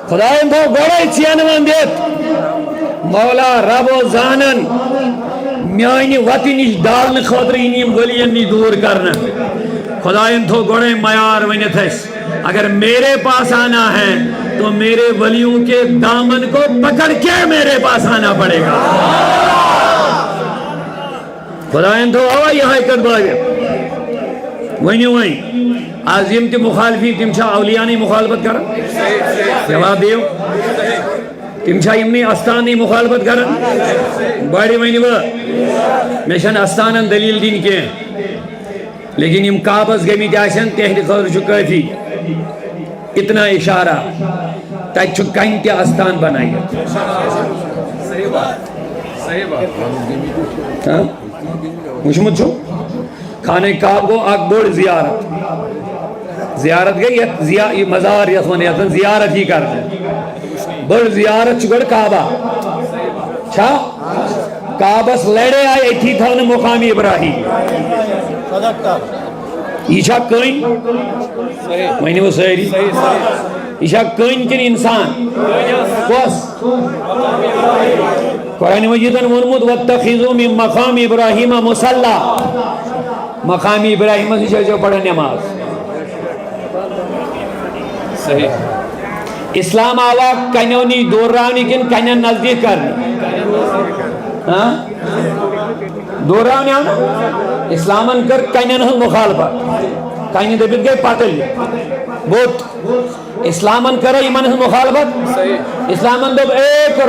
خداین تھو گوڑے چینوان دیت مولا رب و زانن میانی وطی نش ڈالن خاطر انیم گلین نش دور کرنا خداین تھو گوڑے معیار ونیت ہے اگر میرے پاس آنا ہے تو میرے ولیوں کے دامن کو پکڑ کے میرے پاس آنا پڑے گا خداین تو آوائی یہاں اکت باگے وہیں وہیں عظیم تی مخالفی تم چھا اولیانی مخالفت کرن جواب دیو تم چھا امنی استانی مخالفت کرن بڑی وہیں وہ میشن استانن دلیل دین کے لیکن ام کعبس گمی جاشن تہلی خور چکا تھی اتنا اشارہ تک چکائن تی استان بنائی صحیح بات مشمت چھو خانہ کعب کو اکبر زیارت گئی یہ مزار یسون زیارت ہی کرتے بڑ زیارت چکڑ کعبہ چھا کعبس لڑے آئے ایتھی تھا انہیں مقامی ابراہیم ایشا کئن میں نے وہ سہری ایشا کئن کن انسان کوس قرآن مجیدن ونمود واتخذو من مقام ابراہیم مصلا مقامی ابراہیم سے جو پڑھا نماز صحیح اسلام آوا کنونی دور رانی کن کنن نزدیک کرنی دور رانی آنا اسلامن کر کنن ہن مخالفت کنن دبت گئے پاتل بہت اسلامن کرے ایمان ہن مخالفت اسلامن دب ایک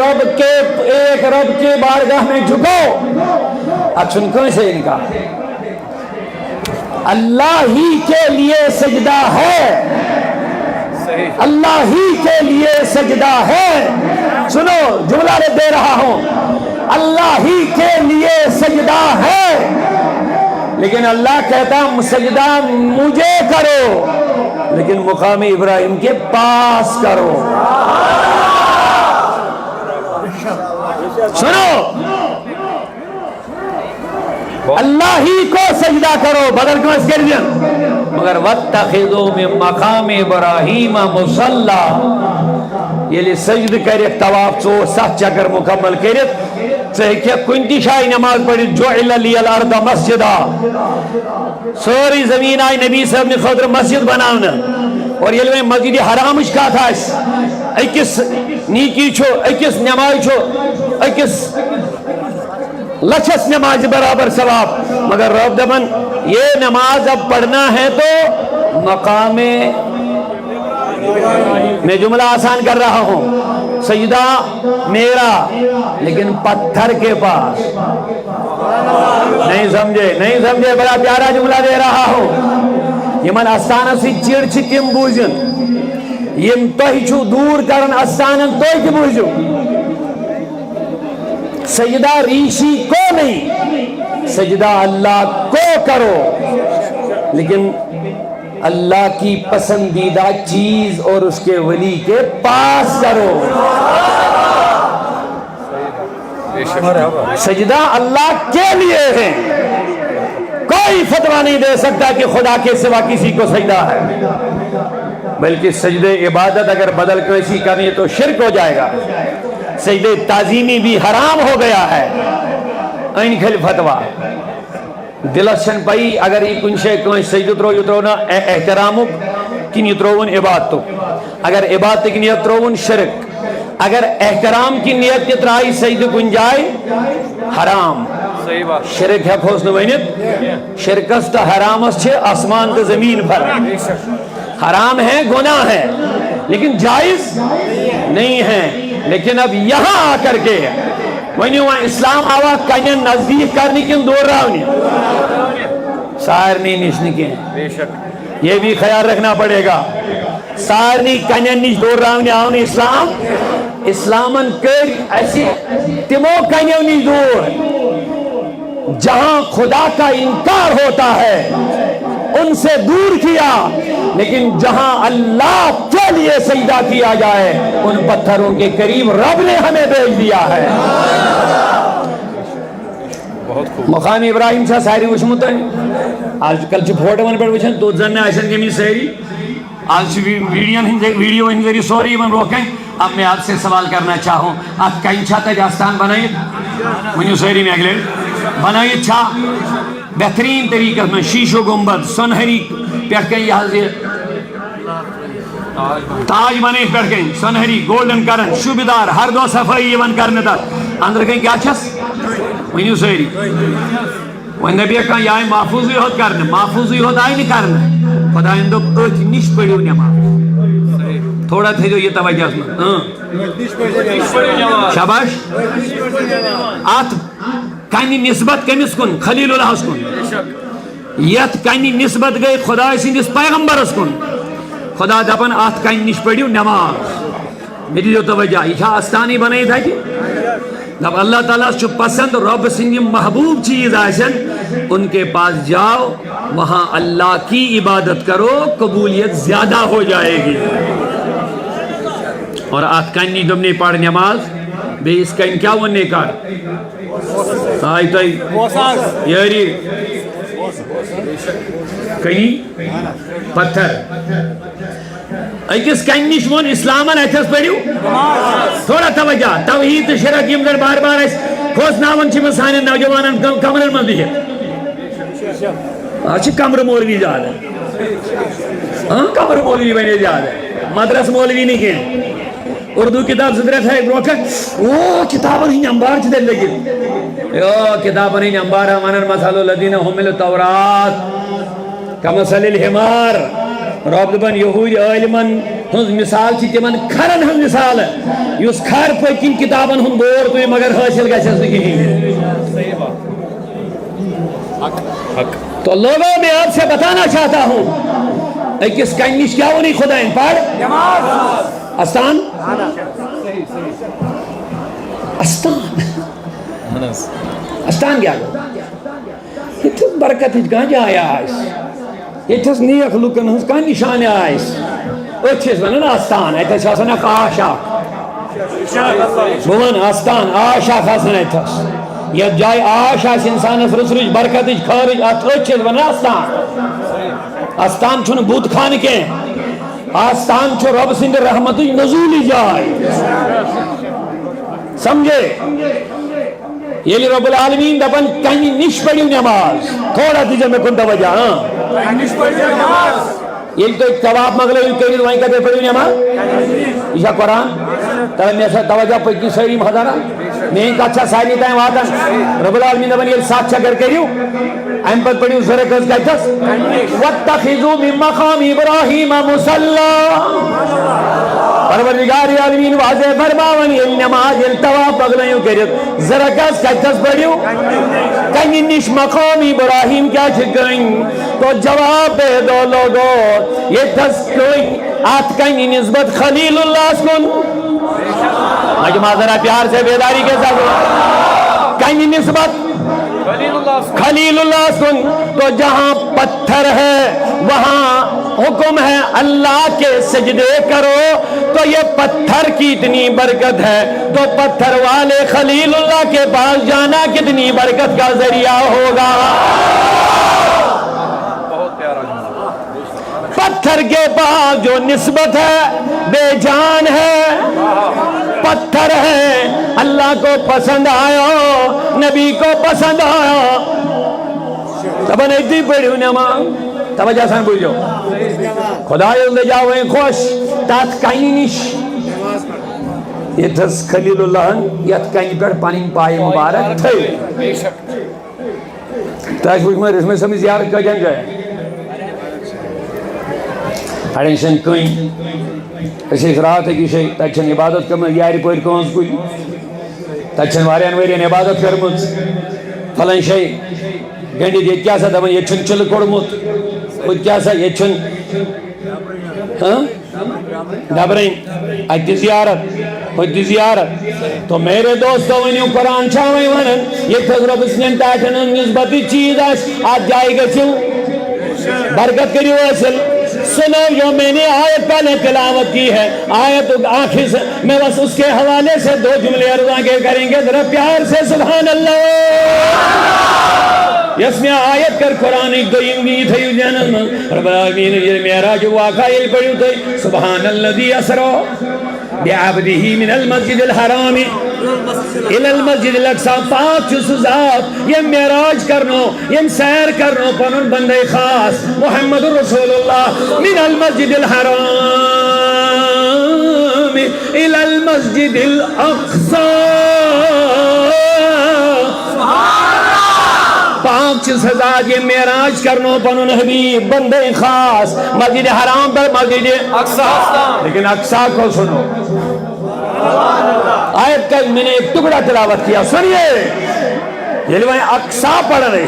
رب کے بارگاہ میں جھکو اچھن کون سے ان کا اللہ ہی کے لیے سجدہ ہے اللہ ہی کے لیے سجدہ ہے سنو جملہ دے رہا ہوں اللہ ہی کے لیے سجدہ ہے لیکن اللہ کہتا سجدہ مجھے کرو لیکن مقام ابراہیم کے پاس کرو سنو اللہ ہی کو سجدہ کرو بدل کو اس کے لیے مگر واتخذوا من مقام ابراہیم مصلا یہ لی سجد کرت طواف چو سات چکر مکمل کرت چاہے کیا کنتی شاہی نماز پڑھی جعل لی الارض مسجدہ سوری زمین آئی نبی صاحب نے خطر مسجد بناونا اور یہ لئے مسجد حرامش کا تھا ایکس نیکی چھو ایکس نماز چھو ایکس لچھس نماز برابر ثواب مگر رب دبن یہ نماز اب پڑھنا ہے تو مقام میں جملہ آسان کر رہا ہوں سجدہ میرا لیکن پتھر کے پاس نہیں سمجھے بڑا پیارا جملہ دے رہا ہوں یہ من استانہ سی چیڑ چھتیم بوجن یہ توہی چھو دور کرن استانہ توہی کی بوجن سجدہ ریشی کو نہیں سجدہ اللہ کو کرو لیکن اللہ کی پسندیدہ چیز اور اس کے ولی کے پاس کرو سجدہ اللہ کے لیے ہے کوئی فتویٰ نہیں دے سکتا کہ خدا کے سوا کسی کو سجدہ ہے بلکہ سجدہ عبادت اگر بدل کسی کرنی تو شرک ہو جائے گا سجدہ تعظیمی بھی حرام ہو گیا ہے این کھل فتوہ دلشن پائی اگر یہ کنشے کوئی سجدہ ترونا احترامک کی نیترون عبادتو اگر عبادت کی نیترون شرک اگر احترام کی نیت ترائی سجدہ گنجائے حرام شرک ہے پھوس نوینت شرکست حرامست چھے آسمان کے زمین پر حرام ہے گناہ ہے لیکن جائز نہیں ہے لیکن اب یہاں آ کر کے وہی وہاں اسلام آوا کنن نزدیک کرنے کی دور راونی سارنی نشنی کے یہ بھی خیال رکھنا پڑے گا سارنی کنن نش دور راونی آونی اسلامن کر ایسی تمو کنن نش دور جہاں خدا کا انکار ہوتا ہے ان سے دور کیا لیکن جہاں اللہ کے لیے سجدہ کیا جائے ان پتھروں کے قریب رب نے ہمیں بھیج دیا ہے مقام ابراہیم سے ساری وشمت ہے آج کل جو فوٹو من پر وچھن تو زن آشن کے میں سہری آج ویڈیو ان ذریعے سوری من روکیں. اب میں آپ سے سوال کرنا چاہوں ات کن چھا تج آستان بنائیت ونیو سوری میں اگلے بنائیت چھا بہترین طریقہ میں شیشو گنبد سنہری پیٹ کہیں یہاں سے تاج بنے پیٹ کہیں سنہری گولڈن کرن شوبدار ہر دو صفائی یہ بن کرنے تا اندر کہیں کیا چھس ونیو سوری وہن نبی کہاں یہ آئی محفوظی ہوت کرنے محفوظی ہوت آئی نہیں کرنے خدا اندو اچھ نش پڑیو نماز تھوڑا تھے جو یہ توجہ شاباش آت کانی نسبت کمیس کن خلیل اللہ اس کن یت کانی نسبت گئی خدا سندس پیغمبر اس کن خدا دپن آت کانی نش پڑیو نماز میری جو توجہ یہ آستانی بنائی تھا کہ جب اللہ تعالیٰ چھو پسند رب سنگی محبوب چیز آئیسن ان کے پاس جاؤ وہاں اللہ کی عبادت کرو قبولیت زیادہ ہو جائے گی. اور آت کانی تم نے پڑھ نماز بے اس کن کیا وننے کار آئی تائی یاری کہیں پتھر ایکس کنیش مون اسلامن ایتھس پڑیو تھوڑا توجہ توحید شرک یم در بار بار اس کھوس ناون چھ مسانے نوجوانن کمرن من دیئے آج کمر مولوی زیادہ ہاں کمر مولوی بنے زیادہ مدرس مولوی نہیں کہیں اردو کتاب صدرت ہے روکت وہ کتابن ہی نمبار چھ دل لگی کتابن ہی نمبار ہمانن مسالو الذین حملوا التوراۃ کمثل الحمار رب دبن یہود علمن ہنز مثال چھ تمن کھرن ہنز مثال یس کھر پکن کتابن ہن بور تو مگر حاصل گژھس نہ کہیں. تو لوگوں میں آپ سے بتانا چاہتا ہوں ایکس کنیش کیا ونی خدا ان پڑھ استان استان استان کیا یہ تھس برکت گاں جایا آئیس یہ تھس نیک لکن ہنس کا نشان آئیس اچھس ونن آستان ایتھس آسان اک آشا بون آستان آشا آسان ایتھس یہ جائے آشا انسان رسرج برکت خارج اچھس ونن آستان آستان چھن بود خان کے آستان چھو رب سند رحمت نزولی جائے سمجھے یہ لی رب العالمین دپن کہیں نش پڑیو نماز تھوڑا دیجئے میں کن توجہ یہ تو ایک تواب مغلے کہیں وہیں کہتے پڑیو نماز یہ قرآن ترہ میں ایسا توجہ پکی سہری مخدارا میں ان کا اچھا سائلی تائیں واتن رب العالمین دپن یہ ساتھ چکر کریو ایم پر پڑیو سرکز کہتس وَاتَّخِذُوا مِن مَقَامِ إِبْرَاهِيمَ مُصَلَّى پروردگار عالمین واضح فرماونی نماز التوا پگلیوں کرت زرکس کہتس پڑیو کہیں نش مقام ابراہیم کیا چھکیں تو جواب دے دو لوگو یہ تس کوئی آت کہیں نسبت خلیل اللہ سکن مجمع ذرا پیار سے بیداری کے ساتھ کہیں نسبت خلیل اللہ سن تو جہاں پتھر ہے وہاں حکم ہے اللہ کے سجدے کرو تو یہ پتھر کی اتنی برکت ہے تو پتھر والے خلیل اللہ کے پاس جانا کتنی برکت کا ذریعہ ہوگا. پتھر کے پاس جو نسبت ہے بے جان ہے پتھر ہے اللہ کو پسند آیا نبی کو پسند آیا تب نیتی پڑھو نماز توجہ سان بول جاؤ خدا لے جاویں خوش تات کہیں نش یہ تھس خلیل اللہ یت کہیں پر پانی پائے مبارک تھے تاش پوچھ میں رسم سمی زیارت کا جنگ ہے اڑینشن کہیں اسے اس رات ہے کہ تچھن عبادت کرنے یاری پوئر کونس کوئی تچھن واریان ویرین عبادت کرمت فلن شئی گنڈی دیت کیا سا دمن یہ چھن چل کرمت خود کیا سا یہ چھن ڈبرین اتی زیارت خود دی زیارت تو میرے دوستو ونیو قرآن چھاویں ونن یہ تذرب اسنین تاٹھن نسبتی چیز آج جائے گا چھو برکت کریو اصل سنو جو میں نے آیت پہلے تلاوت کی ہے آیت آخر سے میں بس اس کے حوالے سے دو جملے عرض آگے کریں گے ذرا پیار سے سبحان اللہ یس میں آیت کر قرآن ایک دویم گی تھیو جانم رب العالمین یہ معراج واقع یہ پڑھو تھی سبحان الذی اسرا بعبده من المسجد الحرام الى المسجد الاقصى پاک چھ سو ذات یہ معراج کرنو یہ سیر کرنو پنن بندے خاص محمد رسول اللہ من المسجد الحرام الى المسجد الاقصى پاک چھ سزاد یہ معراج کرنو پنن حبیب بندے خاص مسجد حرام پر مسجد اقصی لیکن اقصی کو سنو آیت کا میں نے ایک ٹکڑا تلاوت کیا سنیے یہ لوگ اقصی پڑھ رہے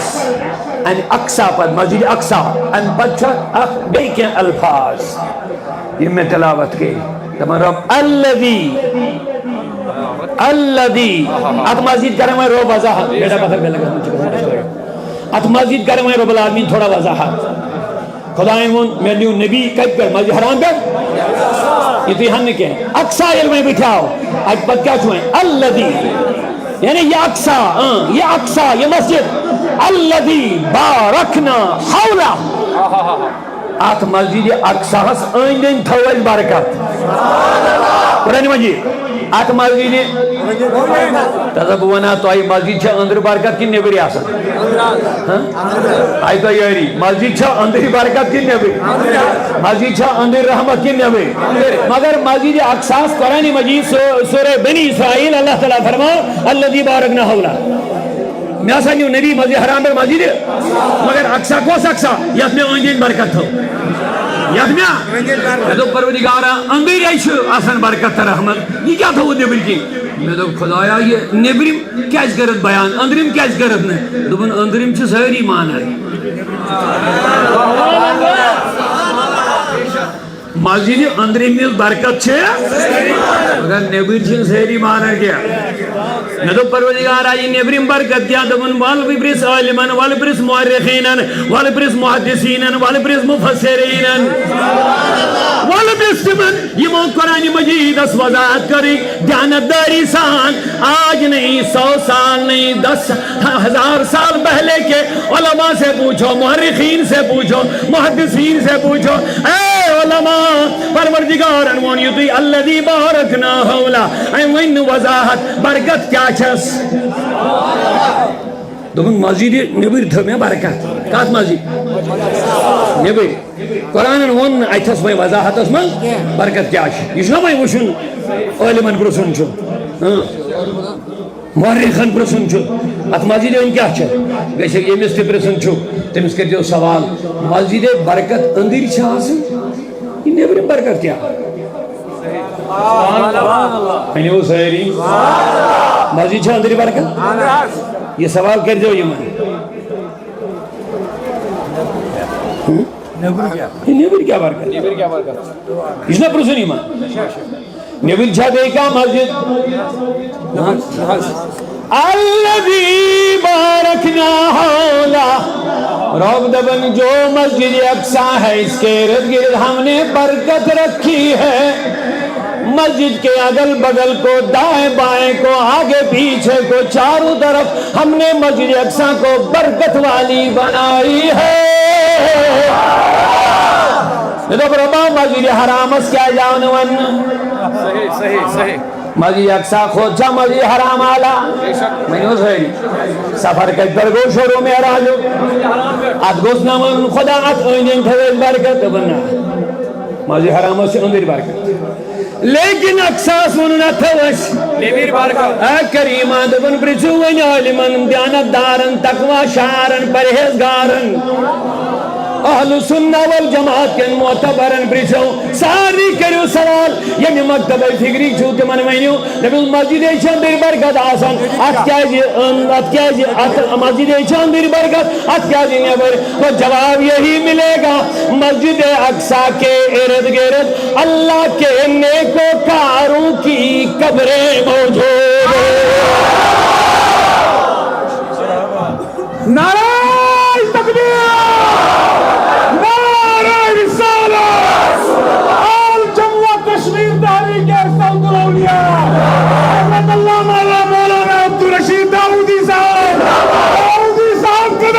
ان اقصی پر مسجد اقصی ان بچت بے کے الفاظ یہ میں تلاوت کی تمہارا رب الذی ات مسجد کریں میں رو وضاحت بیٹا پتھر پہ لگا مجھے ات مسجد کریں میں رب العالمین تھوڑا وضاحت خدای مون میں لیوں نبی کب کر مسجد حرام کر یہ تو ہم نے کہیں اقصی علم میں بٹھاؤ آج پت کیا چھوئیں الذی یعنی یہ اقصی یہ مسجد الذی بارکنا حولا آت مسجد اقصی ہس آئندین تھوائز برکت قرآن مجید آت مسجد تذب ونا تو آئی مسجد چھا اندر برکت کی نبری آسان آئی تو یاری مسجد چھا اندر برکت کی نبری مسجد چھا اندر رحمت کی نبری مگر مسجد اقصی قرآن مجید سورہ بنی اسرائیل اللہ تعالیٰ فرما الذی بارکنا حولا میں آسانیوں نبی مسجد حرام پر مسجد مگر اقصی کوس اقصی یاد میں آئندین برکت ہو یاد میں تو پروردگارہ اندر ایش آسان برکت رحمت یہ کیا تھا وہ نبر کی میں تو خدایا یہ نبریم کیس کرد بیان اندریم کیس کرد نے دوبن اندریم چھ سہری مانا ہے مسجد اندریم میں برکت چھے اگر نبر چھے سہری مانا کیا میں تو پروردگار آئی نبریم برکت کیا دبن والبرس عالمان والبرس معرخینن والبرس محدثینن والبرس مفسرینن والبرس من یہ مو قرآن مجید اس وضاحت کری دیانت داری سان آج نہیں 100 سال نہیں 10,000 سال پہلے کے علماء سے پوچھو محرخین سے پوچھو محدثین سے پوچھو اے علماء پروردگار انوانیتی الذی بارکنا حولا این وضاحت برکت کیا چھس دوبن مسجد نبر تھو میں برکت کات مسجد نبر قرآن ون ایتھس میں وضاحت اس من برکت کیا چھ یہ چھنا میں وشن علمان پرسن چھو مورخن پرسن چھو ات مسجد ان کیا چھ ویسے یہ مست پرسن چھو تمس کر جو سوال مسجد برکت اندر چھ آسن یہ نبر برکت کیا میں وہ سہری مسجد چھا اندری برکت یہ سوال کر جو یہ میں نبر کیا برکت اس نے پرسنی ماں نبر چھا دیکھا مسجد الذی بارکنا حولا روب دبن جو مسجد اقصی ہے اس کے ارد گرد ہم نے برکت رکھی ہے مسجد کے اگل بگل کو دائیں بائیں کو آگے پیچھے کو چاروں طرف ہم نے مسجد اقصی کو برکت والی بنائی ہے تو بربا مسجد حرام اس کیا جانون صحیح مسجد اقصی خود جا مسجد حرام آلا میں نے صحیح سفر کر برگو شروع میں راجو ات گوش نامن خدا ات اوینین تھویل برکت بنا مسجد حرام سے اندر برکت لیکن اقصی سننا تھوش نبیر برکت اے کریمان دبن پرچو ون علمان دیانت دارن تقوی شارن پرہیزگارن اہل سنہ والجماعت کے معتبرن پرچو ساری کریو سوال یعنی مکتب فکری چھوٹے من مینیو لیکن مسجد اندر برکت آسان ات کیا جی مسجد اندر برکت ات کیا جی نبر تو جواب یہی ملے گا مسجد اقصی کے ارد گرد اللہ کے نیکوکاروں کی قبریں موجود نعرہ تکبیر مولانا عبدالرشید داؤدی صاحب کو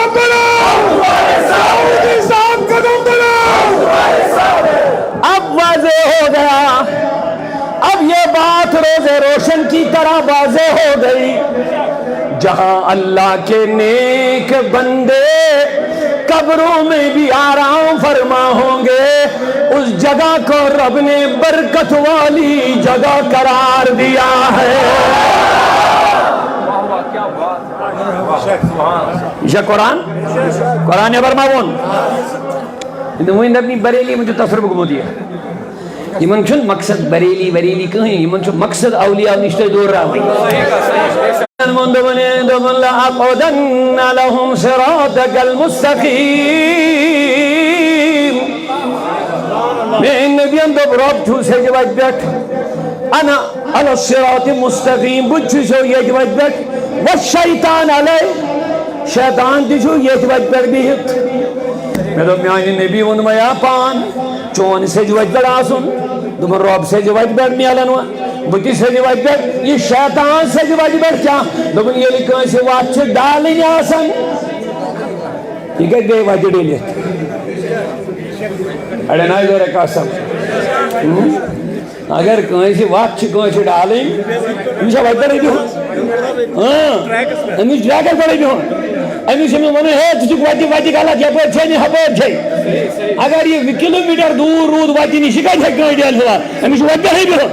واضح ہو گیا. اب یہ بات روز روشن کی طرح واضح ہو گئی. جہاں اللہ کے نیک بندے قبروں میں بھی آرام فرما ہوں گے, اس جگہ کو رب نے برکت والی جگہ قرار دیا ہے. یہ قرآن برماون وہیں اپنی بریلی مجھے تصرف گمو دیا. یہ چھن مقصد بریلی کہیں, یہ مقصد اولیاء نشتے دور رہا ہوئی. لأقعدن لهم صراطك المستقيم. میں نبیان دو رب چھو سے جوائد بیٹھ, انا على الصراط المستقيم بچھو شو یہ جوائد بیٹھ, والشیطان علیہ شیطان دی چھو یہ جوائد بیٹھ بھی ہت. میں دو میانی نبی ونمایا پان چون سے جوائد بیٹھ آسن, دو رب سے جوائد بیٹھ میالنوا, بچی سے جوائد بیٹھ, یہ شیطان سے جوائد بیٹھ کیا دوبن یہ لکھا سے واچھ ڈالیں آسن. یہ کہتے گئے واجہ ڈیلیت اڑے نائی دورے کاسم. اگر کہیں سے واچھ کہیں سے ڈالیں ہمیشہ وائدہ رہی بھی ہوں, ہمیشہ ڈراکر پڑے بھی ہوں, ہمیشہ میں منہ ہے تجھے واجی کالا کیا پوچھ چھے نہیں حبوت چھے. اگر یہ کلومیٹر دور رود واجی نہیں شکا چھے کہیں ڈیل ہوا, ہمیشہ وائدہ رہی بھی ہوں.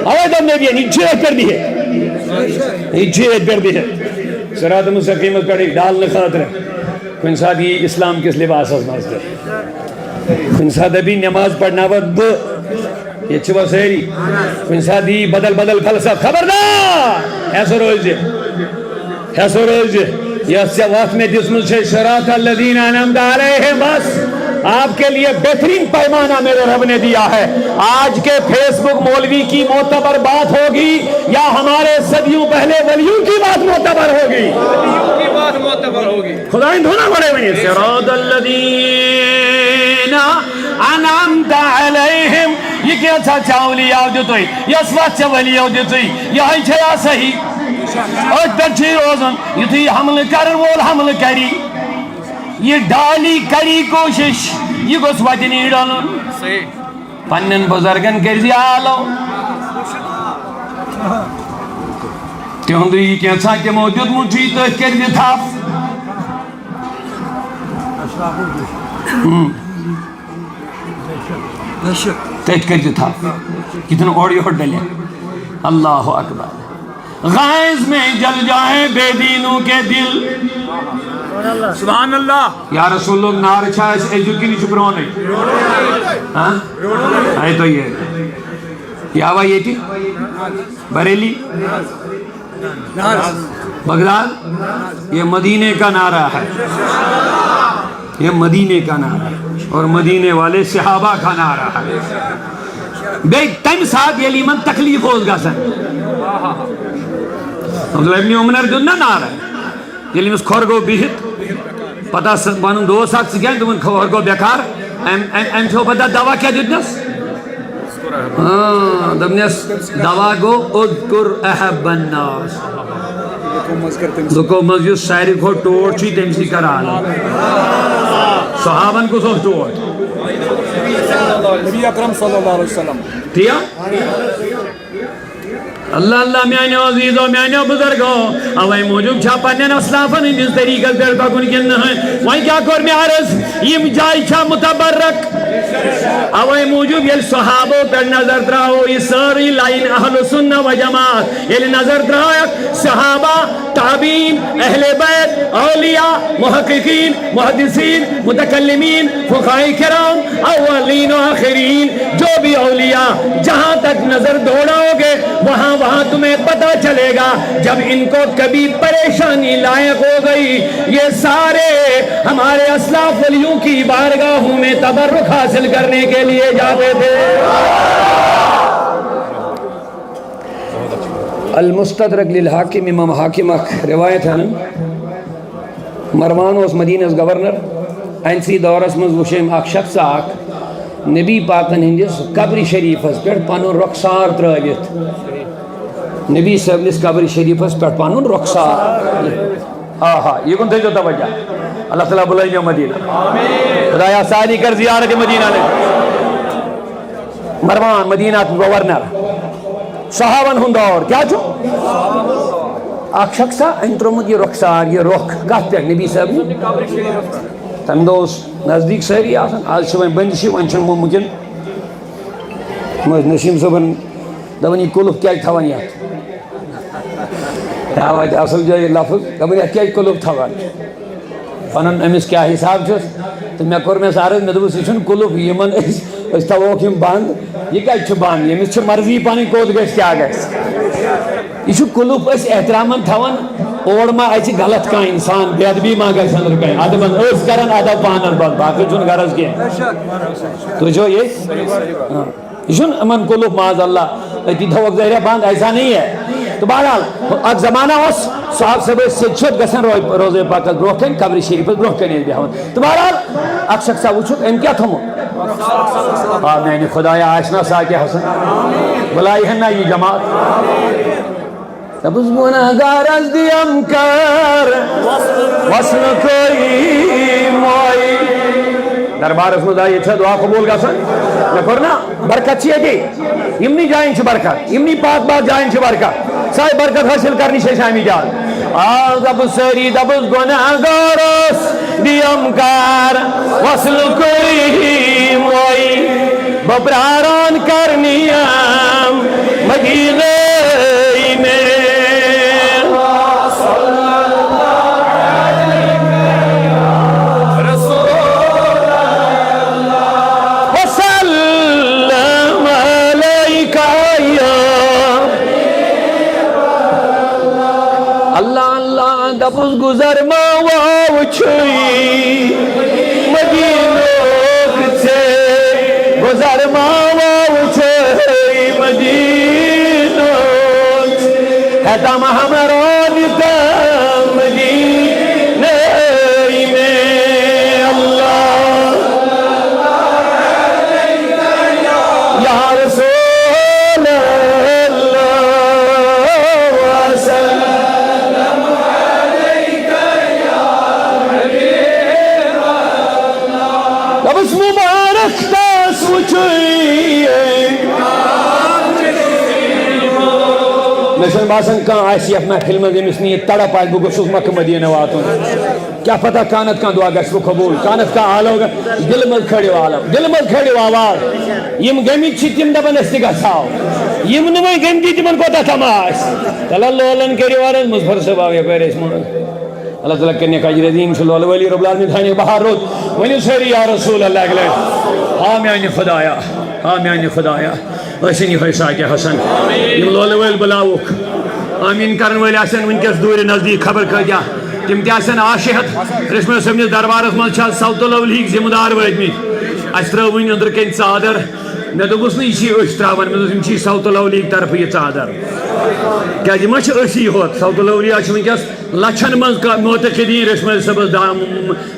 آوائدہ میں بھی ہے نیچے ایک پر بھی ہے, نیچے ایک پر بھی ہے. صراط مستقیم کڑی ڈالنے خاطر کوئی انسان یہ اسلام کس لباس ازماز دے, کوئی انسان بھی نماز پڑھنا ود یہ چھوا سہری, کوئی انسان دی بدل فلسف خبردار ایسا روز یہ سے وقت میں جسم سے صراط الذین انعمت علیہم, بس آپ کے لیے بہترین پیمانہ میرے رب نے دیا ہے. آج کے فیس بک مولوی کی معتبر بات ہوگی یا ہمارے صدیوں پہلے ولیوں کی بات معتبر ہوگی؟ خدا ان دھونا بڑے ہوئے صراط الذین انعمت علیہم. یہ کیا اچھا اولیاء دیتوئی, یہ سوچ ولیاء دیتوئی, یہاں چھیا صحیح اور بچے روزن یہ تھی حمل کرن وول حمل کری, یہ ڈالی کری کوشش, یہ گوس وجنی ڈالن پنن بزرگن کرزی آلو تیوندو یہ کینسا کے موجود مجھے تو کرزی تھا تیج کرزی تھا کتنا اوڑی ہٹ ڈلے. اللہ اکبر. غائز میں جل جائیں بے دینوں کے دل. سبحان اللہ. یا رسول اللہ نار چھا اس ایجو کی نہیں چھپروں نہیں آئے تو یہ آوا یہ تھی بریلی بغداد, یہ مدینے کا نعرہ ہے, یہ مدینے کا نعرہ ہے اور مدینے والے صحابہ کا نعرہ ہے. بے تم ساتھ یہ لیمن تکلیف ہوز گا سن عبداللہ ابن عمر جو نہ نعرہ ہے یہ لیمن اس کھورگو بیہت پتا بانون دو ساتھ سکھیں تم ان کھورگو بیکار ایم چھو پتا دعویٰ کیا جدنس دمنیس دعویٰ گو اذکر احب الناس لکو مزیس سائری کو ٹوڑ چی تمسی کرالا صحابن کو سو ٹوڑ نبی اکرم صلی اللہ علیہ وسلم ٹھیا اللہ اللہ میانے عزیزو میانے بزرگو اوائی موجود چھاپا نین اسلافن جس طریقہ در بکن کن ہے وہی کیا کور میں عرض یہ جائی چھا متبرک اوائی موجود یل صحابوں پر نظر دراؤ یہ ساری لائن اہل سنہ و جماعت یل نظر دراؤ صحابہ تابعین اہل بیت اولیاء محققین محدثین متکلمین فقہاء کرام اولین و آخرین جو بھی اولیاء جہاں تک نظر دوڑاؤ گے وہاں تمہیں پتا چلے گا جب ان کو کبھی پریشانی لائق ہو گئی یہ سارے ہمارے اسلاف ولیوں کی بارگاہوں میں تبرک حاصل کرنے کے لیے جاتے تھے. المستدرک للحاکم امام حاکم روایت ہے مروان اس مدینہ گورنر اینسی دورس مز وشیم اخ شخص اخ نبی پاکن ہندس قبر شریف پر پنن رخسار ترٲوِتھ نبی صاحب اس قبر شریف پر پنن رخسار یہ کن تھے جو توجہ اللہ تعالیٰ بلائی جو مدینہ خدایا ساری کر زیارت مدینہ نے مروان مدینہ گورنر صحابن ہند دور کیا چھو اخ شخصا ان ترومت یہ رخسار یہ رخ کت پہ نبی صاحب تمہ دہ نزدیک ساری آسان آج بندشی ون ممکن نسیم صبن دپان یہ کلف کیا تھوان یہ اصل جائے لفظ دپان یہ کیا کلف تھوان پنن امس کیا حساب چھس تو مے کور مس عرض مے دوپس یہ کلف یمن اس تھوک یم بند یہ کتہ بند یمس مرضی پن کوت گژھِ کیا گژھِ یہ کلف اس احترامن تھوان اور ما اچھی غلط کان انسان بے ادبی ما گژھِ اندر کہیں ادبن اس کرن ادب پانن بند باقی چھن غرض کی تو جو یہ امن کلف معاذ اللہ اتی تھوک ظاہرہ بند ایسا نہیں ہے تو بہرحال اک زمانہ اس صاحب صاحب سچت گژھن روزے پاک برو کن قبر شریف برو کن بیہون تو بہرحال اک شخصا وچھت ام کیا تھومو میانہ خدایا آشنا ساکہ حسن بلائی ہے نا یہ جماعت دپس گناہگار از دیم کر وصل کوئی موئی دربار اس مزا یہ دعا قبول گژھن مے کور نا برکت چھ یہ یمنی جائن چھ برکت یمنی پاک پاک جائن چھ برکت سائے برکت حاصل کرنی چھ شامی جان دپس سری دپس گناہگار اس دیم کر وصل کوئی موئی ببراران کرنیم مدینے میں دپس گزر ما واو چھوئی مدینوک سے گزر ما واو چھوئی مدینوک ہے تم ہماران تم مدینہ میں اللہ یا رسول اللہ وسلم دپس مبارک تاس وچھوئی میں باسان کان آسی اپنا محفل مز امس نیت تڑپ آس بہ گوسس مکہ مدینہ واتن کیا پتہ کانت کان دعا گژھِ بہ قبول کانت کان آلو دل مز کھڑیو عالم دل مز کھڑیو آواز یم گمت چھ تم دپان اس تہ گژھاو یم نہ وۄنۍ گمتی تمن کوتاہ تما آسہِ تلا لولن کٔرِو عرض مظفر صٲب آو یپٲرۍ اَسہِ مُنٛڈ اللہ تعالیٰ کرنے کا اجر عظیم صلی اللہ علیہ رب العالمین تھانے بہار روز ونیو ساری یا رسول اللہ اگلے ہاں میانی خدایا ہاں میانی خدایا اسن یہ ساکہ حسن یم لول ول بلاوک آمین کرن ول آسن ونکس دور نزدیک خبر کھجا تم تہ آسن آشہت رسم صٲبنس دربارس من چھا صوت الاولیک ذمہ دار وٲتمٕتۍ اَسہِ ترٛٲو وٕنۍ أنٛدرٕ کَنۍ ژادر مےٚ دوٚپُس نہٕ یہِ چھی أسۍ ترٛاوان مےٚ دوٚپُس یِم چھی صوت الاولیک طرفہٕ یہِ ژادر کیٛازِ یہِ ما چھِ أسی ہوت صوت الاولیا چھِ وٕنکٮ۪س لچھن منٛز معتقدیٖن رسمل صٲبس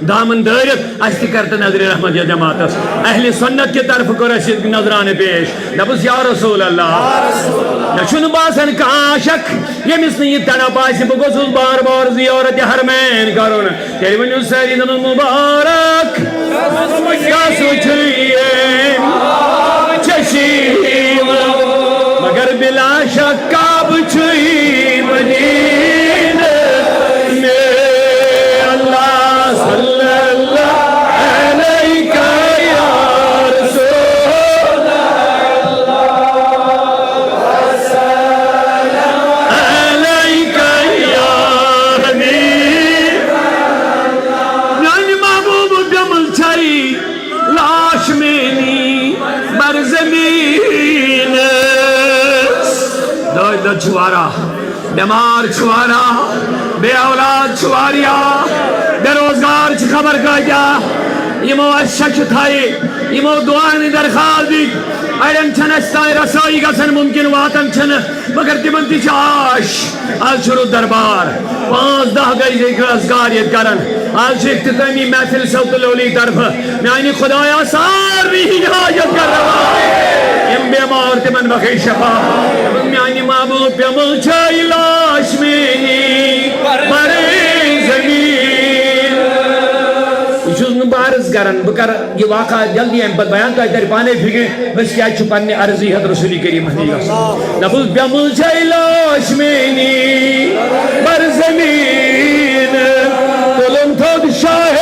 دامن دٲرِتھ اَسہِ تہِ کر تہٕ نظرِ رحمت یتھ جماعتس اہلِ سنت کہِ طرفہٕ کوٚر اَسہِ نظرانہٕ پیش دپُس یا رسول اللہ مےٚ چھُنہٕ باسان کانٛہہ شک ییٚمِس نہٕ یہِ تڑپ آسہِ بہٕ گوٚژھُس بار بار زیارت حرمین کرُن تیٚلہِ ؤنِو سٲری دپُن مُبارک کس وٕچھِو چشیم مگر بلا شک کعب چھُی مدینہ میں اللہ صلی اللہ علیہ یا رسول اللہ وسلم علیہ یا حبیب میانی محبوب گمل چھائی لاش مینی بر زمین دو چھوارا بیمار چھوارا بے اولاد چھواریا بے روزگار چھ خبر کجا یمو اس شک تھائی یمو دعائیں درخواست دی اڑن چھن اس تائیں رسائی گژھن ممکن واتن چھن مگر تمن تہ چھ آش آز شروع دربار 5-10 گئی ازگاریت کرن آج چھ اختتامی محفل صوت الاولی طرف میانی خدایا ساری حاجت کر رہا یم بیمار تمن بخی شفا میانی محبوب پیمل چھائی لاش مینی بر زمین یہ چھس نہ بارس کرن بکر یہ واقعہ جلدی ایم پت بیان تو اتر پانے پھگے بس کیا چھپانے عرضی حد رسولی کریم نبوز بیامل چیلاش مینی بر زمین تلم تھوک شاہ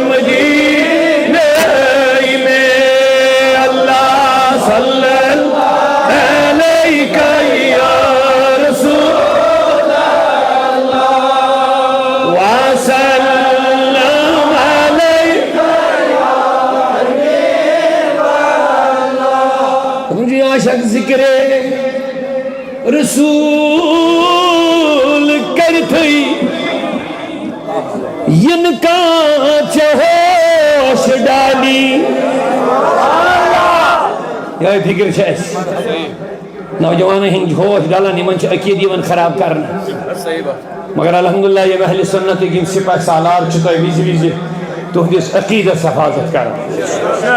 مدینہ میں اللہ صلی اللہ علیہ یا رسول اللہ وسلم عاشق ذکر رسول کرتھئی ین کا چہوش ڈالی یہ فکر چیس نوجوان ہنج ہوش ڈالا نیمن چھ عقیدی من خراب کرنا مگر الحمدللہ یہ اہل سنت کی سپاہ سالار چھتا ہے ویزی ویزی تہندس عقیدت حفاظت کرنا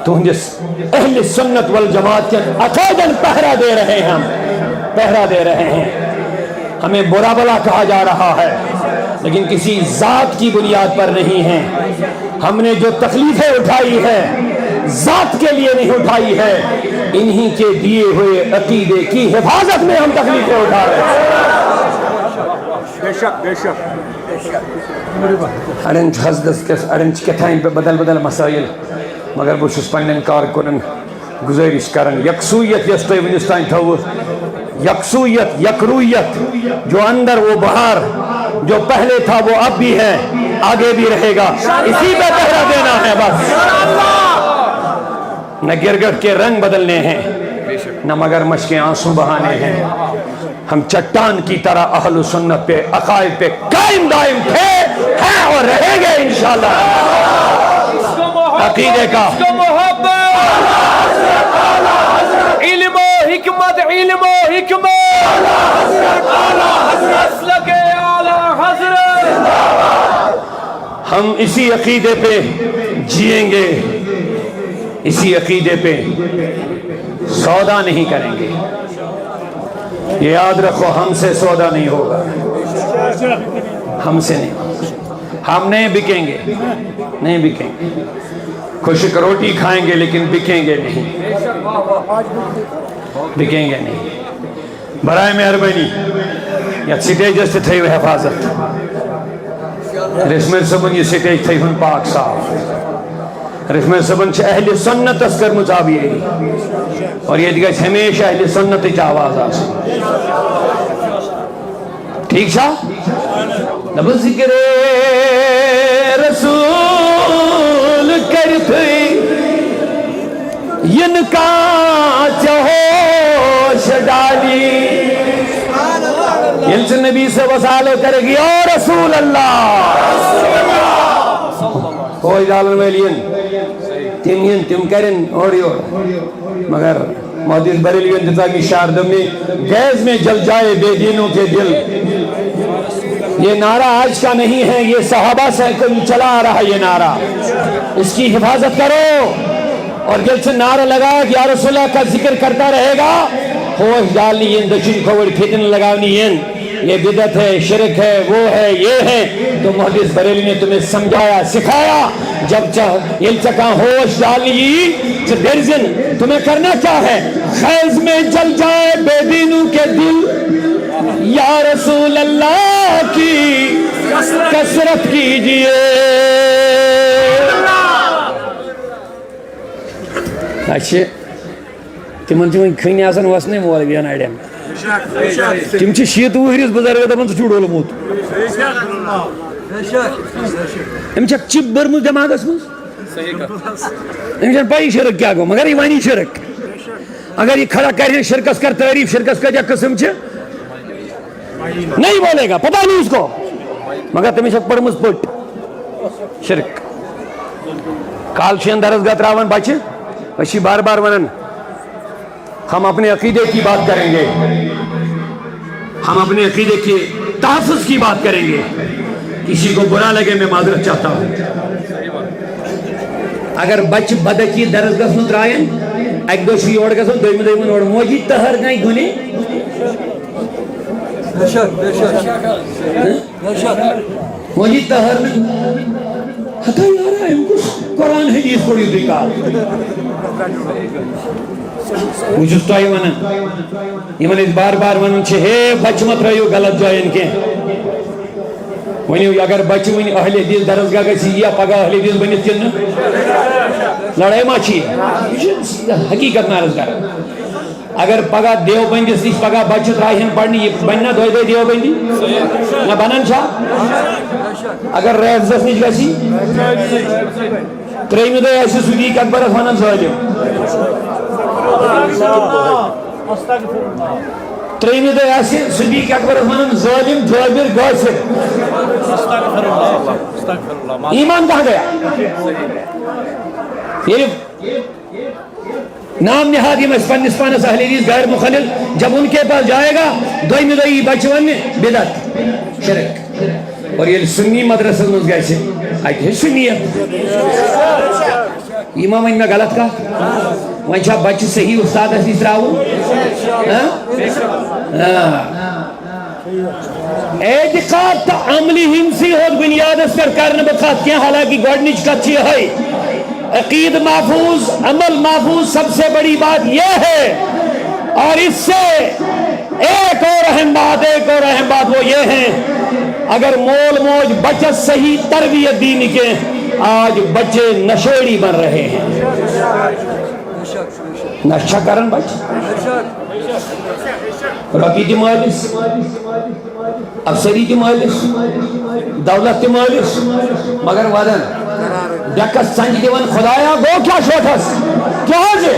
تہندس اہل سنت والجماعت کے عقیدن پہرا دے رہے ہیں ہم پہرا دے رہے ہیں ہمیں برا بلا کہا جا رہا ہے لیکن کسی ذات کی بنیاد پر نہیں ہے ہم نے جو تکلیفیں اٹھائی ہے ذات کے لیے نہیں اٹھائی ہے انہی کے دیے ہوئے عقیدے کی حفاظت میں ہم تکلیفیں اٹھا رہے ہیں بے شک بے شک ارنج حضرت کس ارنج کتھائیں پہ بدل بدل مسائل مگر بوشس پنن کارکنن گزارش کرن یکسویت یستوی ونستان تھو یکسویت یکرویت جو اندر وہ بہار جو پہلے تھا وہ اب بھی ہے آگے بھی رہے گا اسی پہ پہرا دینا ہے بس نہ گرگٹ کے رنگ بدلنے ہیں نہ مگر مشکیں آنسو بہانے ہیں ہم چٹان کی طرح اہل سنت پہ عقائد پہ قائم دائم تھے ہیں اور رہیں گے انشاءاللہ عقیدے کا علم و حکمت علم و حکمت اسلک اعلی حضرت ہم اسی عقیدے پہ جئیں گے اسی عقیدے پہ سودا نہیں کریں گے یہ یاد رکھو ہم سے سودا نہیں ہوگا ہم سے نہیں ہم نہیں بکیں گے نہیں بکیں گے خشک روٹی کھائیں گے لیکن بکیں گے نہیں بکیں گے نہیں برائے مہربانی یا سٹیجز سے تھئی حفاظت رسمر صبن یہ سٹیج تھئی ہن پاک صاف رسمر صبن چھ اہل سنت اسکر مطابی اور یہ دیکھا ہمیشہ اہل سنت چھ آواز آسے ٹھیک چھا نب ذکر رسول کرتھئی ین کا چہوش ڈالی یل سے نبی سے وصالو کرے گی او رسول اللہ کوئی ڈالن میں لین تم کرن اور مگر محدث بریلوی انتظا کی شاردم میں گیز میں جل جائے بے دینوں کے دل یہ نعرہ آج کا نہیں ہے یہ صحابہ سے چلا آ رہا ہے یہ نعرہ اس کی حفاظت کرو اور دل سے نعرہ لگا کہ یا رسول اللہ کا ذکر کرتا رہے گا ہوش ڈالنی ین دشن کھوڑ پھیتن لگاونی ین یہ بدعت ہے شرک ہے وہ ہے یہ ہے تو محدث بریلی نے تمہیں سمجھایا سکھایا جب یہ چکا ہوش ڈالی درزن تمہیں کرنا کیا ہے خیز میں جل جائے بے دینوں کے دل یا رسول اللہ کی کثرت کیجئے اچھے تمن تمہیں کھنی آسان وسنے مولویان اڑین تم چھ شیت وہرس بزرگ دپان ژٕ ڈولمت أمس چھکھ چپ برمٕژ دٮ۪ماغس منٛز أمس چھنہٕ پَیی شرک کیٛاہ گوٚو مگر یہِ وَنی شرک اگر یہ کھڑا کرے شرکس کر تعریف شرکس کا کیا قسم چھِ نہیں بولے گا پتہ نہیں اس کو مگر تٔمِس چھکھ پٔرمٕژ پٔٹ شرک کال چھِ درسگاہ تراوان بچہِ أسۍ چھِ بار بار ونان ہم اپنے عقیدے کی بات کریں گے ہم اپنے عقیدے کے تحفظ کی بات کریں گے کسی کو برا لگے میں معذرت چاہتا ہوں اگر بچ بدکی درسگاہ من ترائن اک دو چھ یور گژھن دویمہِ دۄہ یِمن اور موجی تہر گٔے گُنہِ موجی تہر ہتا یارا امکس قرآن حدیث پڑھو تھی کال وچھس تو ونان یمن اس بار بار ونان چھ ہے بچ مت رہیو غلط جائن کی ونیو اگر بچ ون اہل حدیث درسگاہ گژھی یا پگہ اہل حدیث بنت کن لڑائی ما چھ حقیقت نارز کر اگر پگہ دیوبندس نش پگہ بچہ تراہن پڑھنے یہ بننا دے دیوبندی نہ بنان چھا اگر ریاضس نش گژھی ترٛیٚیمہِ دۄہ آسہِ صدیق اکبرس ونان ظٲلم ترٛیٚیمہِ دۄہ آسہِ صدیق اکبرس ونان ظٲلم جٲبر غٲصب ایمان کہاں گیا یہ نام نہاد یم پنس پانس اہل حدیث غیر مخلل جب ان کے پاس جائے گا دویمہِ دۄہ یی بچہ وننہِ بدعت شرک اور یہ سنی مدرسہ مز گژھِ اتہِ ہے سنیت یہ ما ون میں غلط کہا ون چھا بچہ صحیح استادس نش تراون اعتقاد تو عملی ہندسی ہوت بنیادس پر کرنے بخات کیا حالانکہ گوڑنچ کچھ یہ ہے عقید محفوظ عمل محفوظ سب سے بڑی بات یہ ہے اور اس سے ایک اور اہم بات وہ یہ ہے اگر مول موج بچہ صحیح تربیت دین کے آج بچے نشیڑی بن رہے ہیں نشہ کرن بچ رقی دی مالس افسری دی مالس دولت دی مالس مگر ودن ڈکس سنج دیون خدایا گو کیا شوٹس کیا جے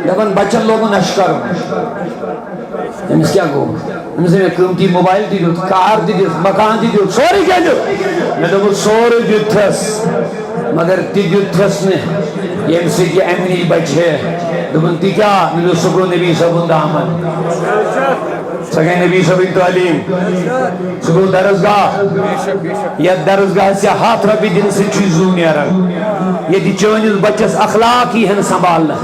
دپن بچن لوگوں نشہ کرن امس کیا گو امس میں قیمتی موبائل دی دیت کار دی دیت مکان دی دیت سوری کیا دیت میں دپن سوری دیتس مگر تی دیتس نے یہ امسی کی امنی بچ ہے دپن تی کیا ملو سکو نبی صاحب دامن سگے نبی صاحب تعلیم سکو درسگاہ یا درسگاہ سے ہاتھ ربی دن سے چیزوں نیرن یہ دی چونیز بچس اخلاقی ہیں سنبھالنا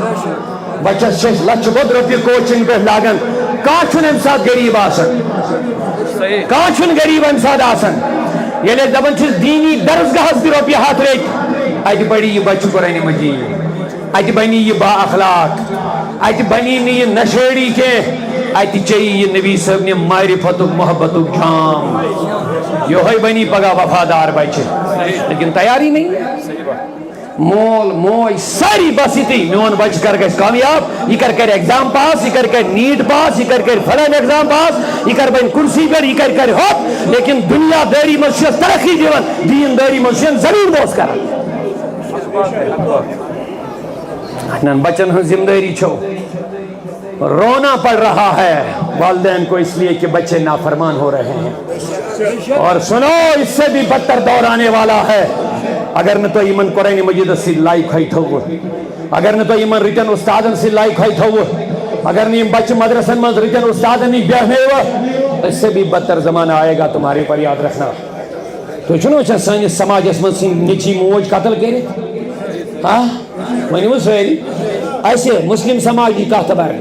بچس 6 لچھ بود روپیہ کوچنگ پہ لاگن کانچن امساد غریب آسن کانچن غریب امساد آسن یعنی دبن چیز دینی درسگاہ دی روپیہ ہاتھ ریٹ آج بڑی یہ بچ قرآن مجید آج بنی یہ با اخلاق آج بنی یہ نشیڑی کے آج چاہیے یہ نبی صاحب نے معرفت و محبت و جام یہ ہوئی بنی پگا وفادار بچے لیکن تیاری نہیں مول موج ساری بس تھی میون بچ کر گئے کامیاب یہ کر ایگزام پاس یہ کر نیٹ پاس یہ کر فلان ایگزام پاس یہ کر بین کرسی پر یہ کر ہوت لیکن دنیا داری مسجد ترقی دیون دین داری مسجد ضرور دوست کر بچن ہن ذمہ داری چھو رونا پڑ رہا ہے والدین کو اس لیے کہ بچے نافرمان ہو رہے ہیں اور سنو اس سے بھی بدتر دور آنے والا ہے اگر نہ تو ایمن قرآن مجید سے لائق ہے تو اگر نہ تو ایمن ریٹن استادن سے لائق ہے تو اگر نہیں بچ مدرسن میں ریٹن استادن نہیں بیاہ میں اس سے بھی بدتر زمانہ آئے گا تمہارے پر یاد رکھنا تو چنو چاہ سانی سماج اسمن سے نچی موج قتل کرے ہاں منی وہ سوئے ایسے مسلم سماج کی کہتا بارے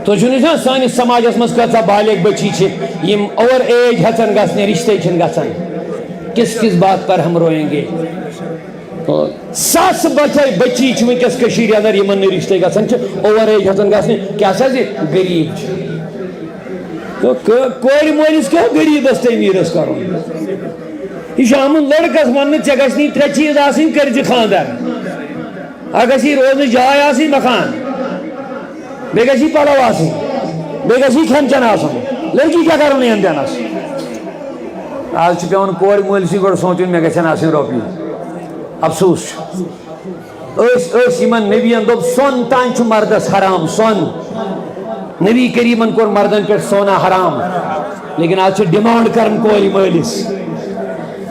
تو چنو چاہ سانی سماج اسمن کہتا بالغ بچی چھے یہ اوور ایج ہچن گسنے رشتے چھن گسن کس کس بات پر ہم روئیں گے ساس بچی چھویں کس کشیر اندر یہ من رشتے گسن چھے اوور ایج ہچن گسنے کیا سازی غریب چھے تو کوئی مولس کیا غریب استے میرس کرو یہ شامن لڑکس ون چگسنی 3 چیز آسین کرجی خاندر اگسی روز جائے آسی مکان بیگسی پڑھو آسی بیگسی کھن چن آسن لڑکی کیا کرو نہیں اندیانا آج پیون کور مولسی گوڑ سوچن میں گسن آسن روپی افسوس اس ایمن نبی اندب سون تانچ مردس حرام سون نبی کریمن کور مردن پر سونا حرام لیکن آج ڈیمانڈ کرن کوری مولس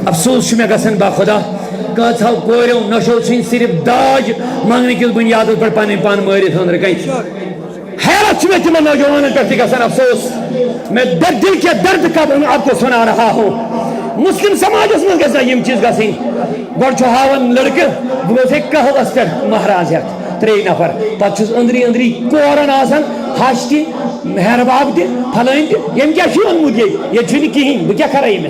افسوس میں گسن با خدا کہت ہاو کوریو نشو چھین صرف داج مانگنے کی بنیادوں پر پانے پان مورد ہوں رکھیں حیرت میں تمہیں نوجوانوں پر گسن افسوس میں دل کے درد کا آپ کو سنا رہا ہوں مسلم سماج اس میں گسنا یہ چیز گسیں گوڑ چھوہاون لڑکے وہ سے کہو اس پر مہراز ہے 3 نفر پچھس اندری کورن آسن ہاشتی مہرباب دی پھلائن دی یم کیا شیون مجھے یہ چھنی کہیں وہ کیا کرائی میں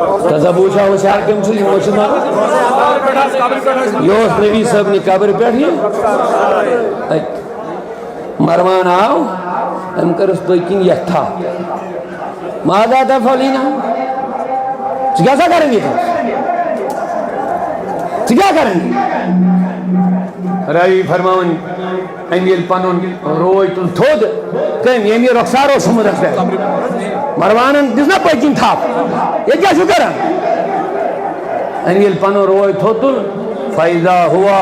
تزبوچا ہوشیار کم چھ موشن یہ نبی صاحب نے قبر پہ مروان آو ام کرس پکن یتھا ماذا تفعلینا کیا کریں گے کیا کریں گے راوی فرمان امیل پنن روی تل تھود کم یمی رخسارو سمودس پہ مروانن دسنا پکن تھاپ یہ کیا شو کرن امیل پنن روی تھود تل فائدہ ہوا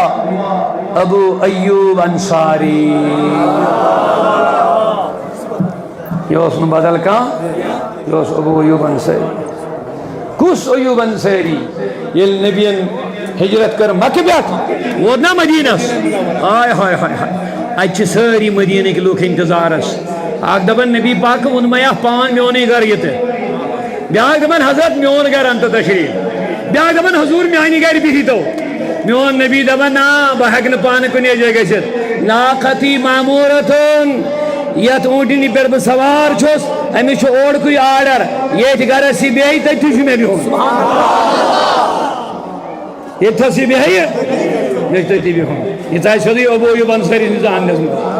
ابو ایوب انصاری یہ اس نے بدل کا یہ اس ابو ایوب انصاری کس ایوب انصاری یہ نبیان ہجرت کر مکہ بیت وہ نا مدینہ آئے ہائے ہائے ہائے اچھ ساری مدینہ کے لوگ انتظارس آگ دبن نبی پاک ان میں پان میونی گھر یہ تھے بیاگ دبن حضرت میون گھر انت تشریف بیاگ دبن حضور میانی گھر بھی تو میون نبی دبن نا بہگن پان کنے جے گشت ناقتی معمورتن یت اونٹنی پر بہ سوار چھس امیش اوڑ کوئی آرڈر یہ گھر سی بیائی تھی میں بھی ہوں یہ تھی بیائی میں تھی بھی ہوں یہ چاہے سیدھی ابو ایوب انصاری آنگنس میں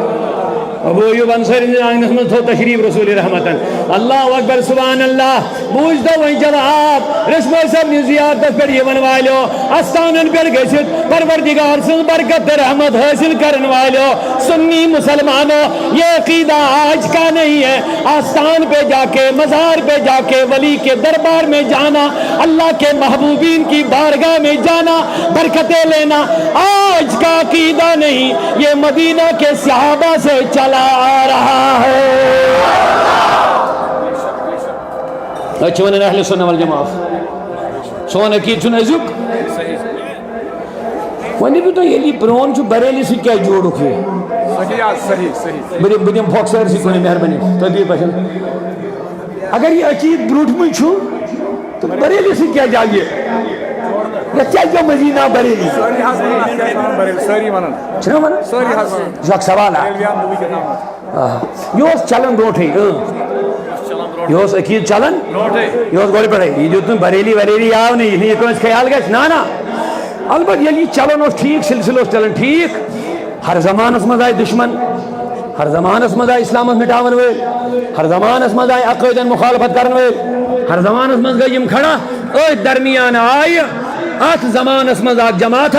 ابو ایوب انصاری آنگنس میں تھو تشریف رسول رحمتن اللہ اکبر سبحان اللہ بوجھ دو وہیں جب آپ رسول صاحب نے زیارت پر یہ بنوائیو استانن پر گشت پروردگار سے برکت رحمت حاصل کرن والو سنی مسلمانوں یہ عقیدہ آج کا نہیں ہے آستان پہ جا کے مزار پہ جا کے ولی کے دربار میں جانا اللہ کے محبوبین کی بارگاہ میں جانا برکتیں لینا آج کا عقیدہ نہیں یہ مدینہ کے صحابہ سے چلا آ رہا ہے اچھا ونن اہل سنہ والجماعت سون عقید چھن ازیک ونی بھی تو یلی پرون چھو بریلی سے کیا جوڑو کھے بدیم پھوکسر سی کنی مہربانی تبیر پشن اگر یہ عقید بروٹ میں چھو تو بریلی سے کیا جائیے یا چاہیے مزینہ بریلی ساری منن چھنا منن جاک سوال ہے یہ چلن بروٹ ہے یہ عقید چلن یہ گوڑی پڑے یہ جو تم بریلی وریلی آو نہیں یہ کوئی خیال گئے نا البت یہ چلن ٹھیک سلسلہ چلن ٹھیک ہر زمانس مز آئے دشمن ہر زمانس مز آئے اسلامس مٹاون ول ہر زمانس مز آئے عقیدن مخالفت کرن ول ہر زمانس مز گئی یم کھڑا درمیان آئے ات زمانس مز اک جماعت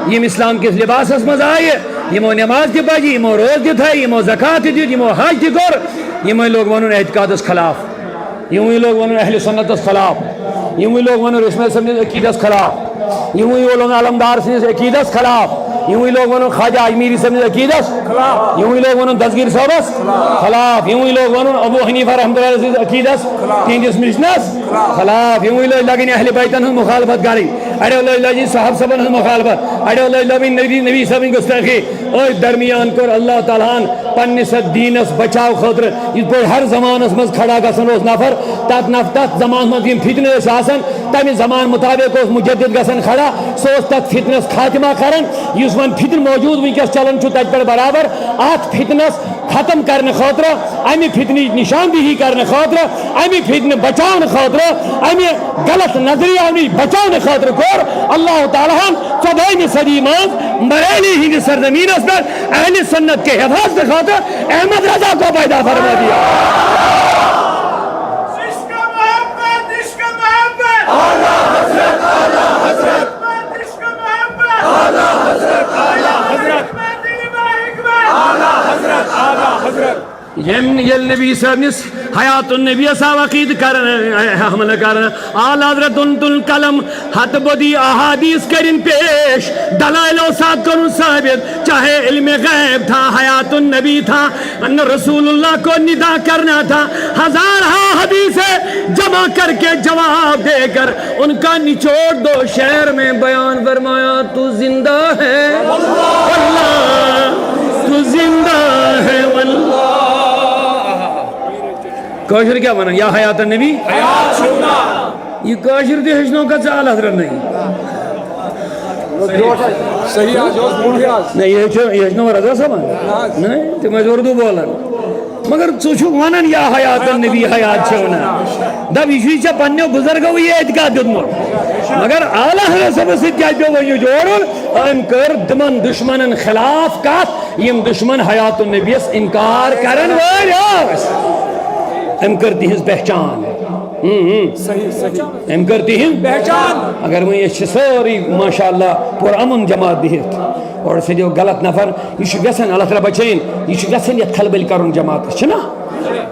یم اسلام کس لباسس مز آئے یمو نماز تہ پجی یمو روز تہ تھائی یمو زکات تہ دیت یمو حج تہ کور یمے لوگ ونن اعتقادس خلاف یمے لوگ ونن اہل سنتس خلاف یمے لوگ ونن رسول صاحب عقیدس خلاف یمے لوگ علمدار سنس عقیدس خلاف یمے لوگ ونن خواجہ اجمیری صاحب عقیدس خلاف یمے لوگ ونن دستگیر صاحبس خلاف یمے لوگ ونن ابو حنیفہ رحمۃ اللہ علیہ عقیدس تہندس مشنس خلاف یمے لوگ لگن اہل بیتن ہن مخالفت کریں اڑے لوگ لگن صاحب صاحبن ہن مخالفت اڑے لوگ لگن نبی صاحب گستاخی اور درمیان کور اللہ تعالیٰ پنس دینس بچاو خاطر یہ پہ ہر زمانس مز کھڑا گھن نفر تت زمان مز فتنہ آسان تمہ زمان مطابق مجدد گھن کھڑا سہ تک فتنس خاتمہ کران اس ون فتن موجود ونکس چلان تت پہ برابر ات فتنس ختم کرنے خاطر امہ فتنہ نشاندہی کرنے خاطر امہ فتنہ بچاؤ خاطر امہ غلط نظریہ نش بچاؤ خاطر کور اللہ تعالیٰ 14ویں صدی مز بریلی ہند سرزمینس پر اہل سنت کے حفاظت خاطر احمد رضا کو پیدا فرما دیا یل نبی سنس حیات النبی سا عقید حمل کر آل حضرت تل قلم حت بدی احادیث کرن پیش دلائل و ساتھ کرن ثابت چاہے علم غیب تھا حیات النبی تھا ان رسول اللہ کو ندا کرنا تھا ہزارہ حدیثیں جمع کر کے جواب دے کر ان کا نچوڑ دو شعر میں بیان فرمایا تو زندہ ہے واللہ تو زندہ ہے واللہ کاشر کیا بنا یا حیات النبی یہ کاشر تھی ہشنوں کا چال حضرت نہیں نہیں یہ ہشنوں رضا صاحب نہیں تو میں اردو بولن مگر ژٕ ونان یا حیات النبی حیات چھِ ونان دپ یہ چھ پننیو بزرگو یہ اعتقاد دیتمت مگر اعلیٰ حضرت صاحبس سۭتۍ کیٛاہ پیوٚو وۄنۍ جوڑُن أمۍ کٔر تِمن دشمنن خلاف کتھ یم دشمن حیات النبی یس انکار کرن وٲلۍ ٲسۍ أمۍ کٔر تہنٛز پہچان أمۍ کٔر تہنٛز پہچان اگر وۄنۍ أسۍ چھِ سٲری ماشاء اللہ پُرامن جماعت بِہِتھ اور سیدھو غلط نفر یہ گژھان اللہ تعالیٰ بچٲیِن یہ گژھان یتھ کھلبل کرُن جماعتس چھُنا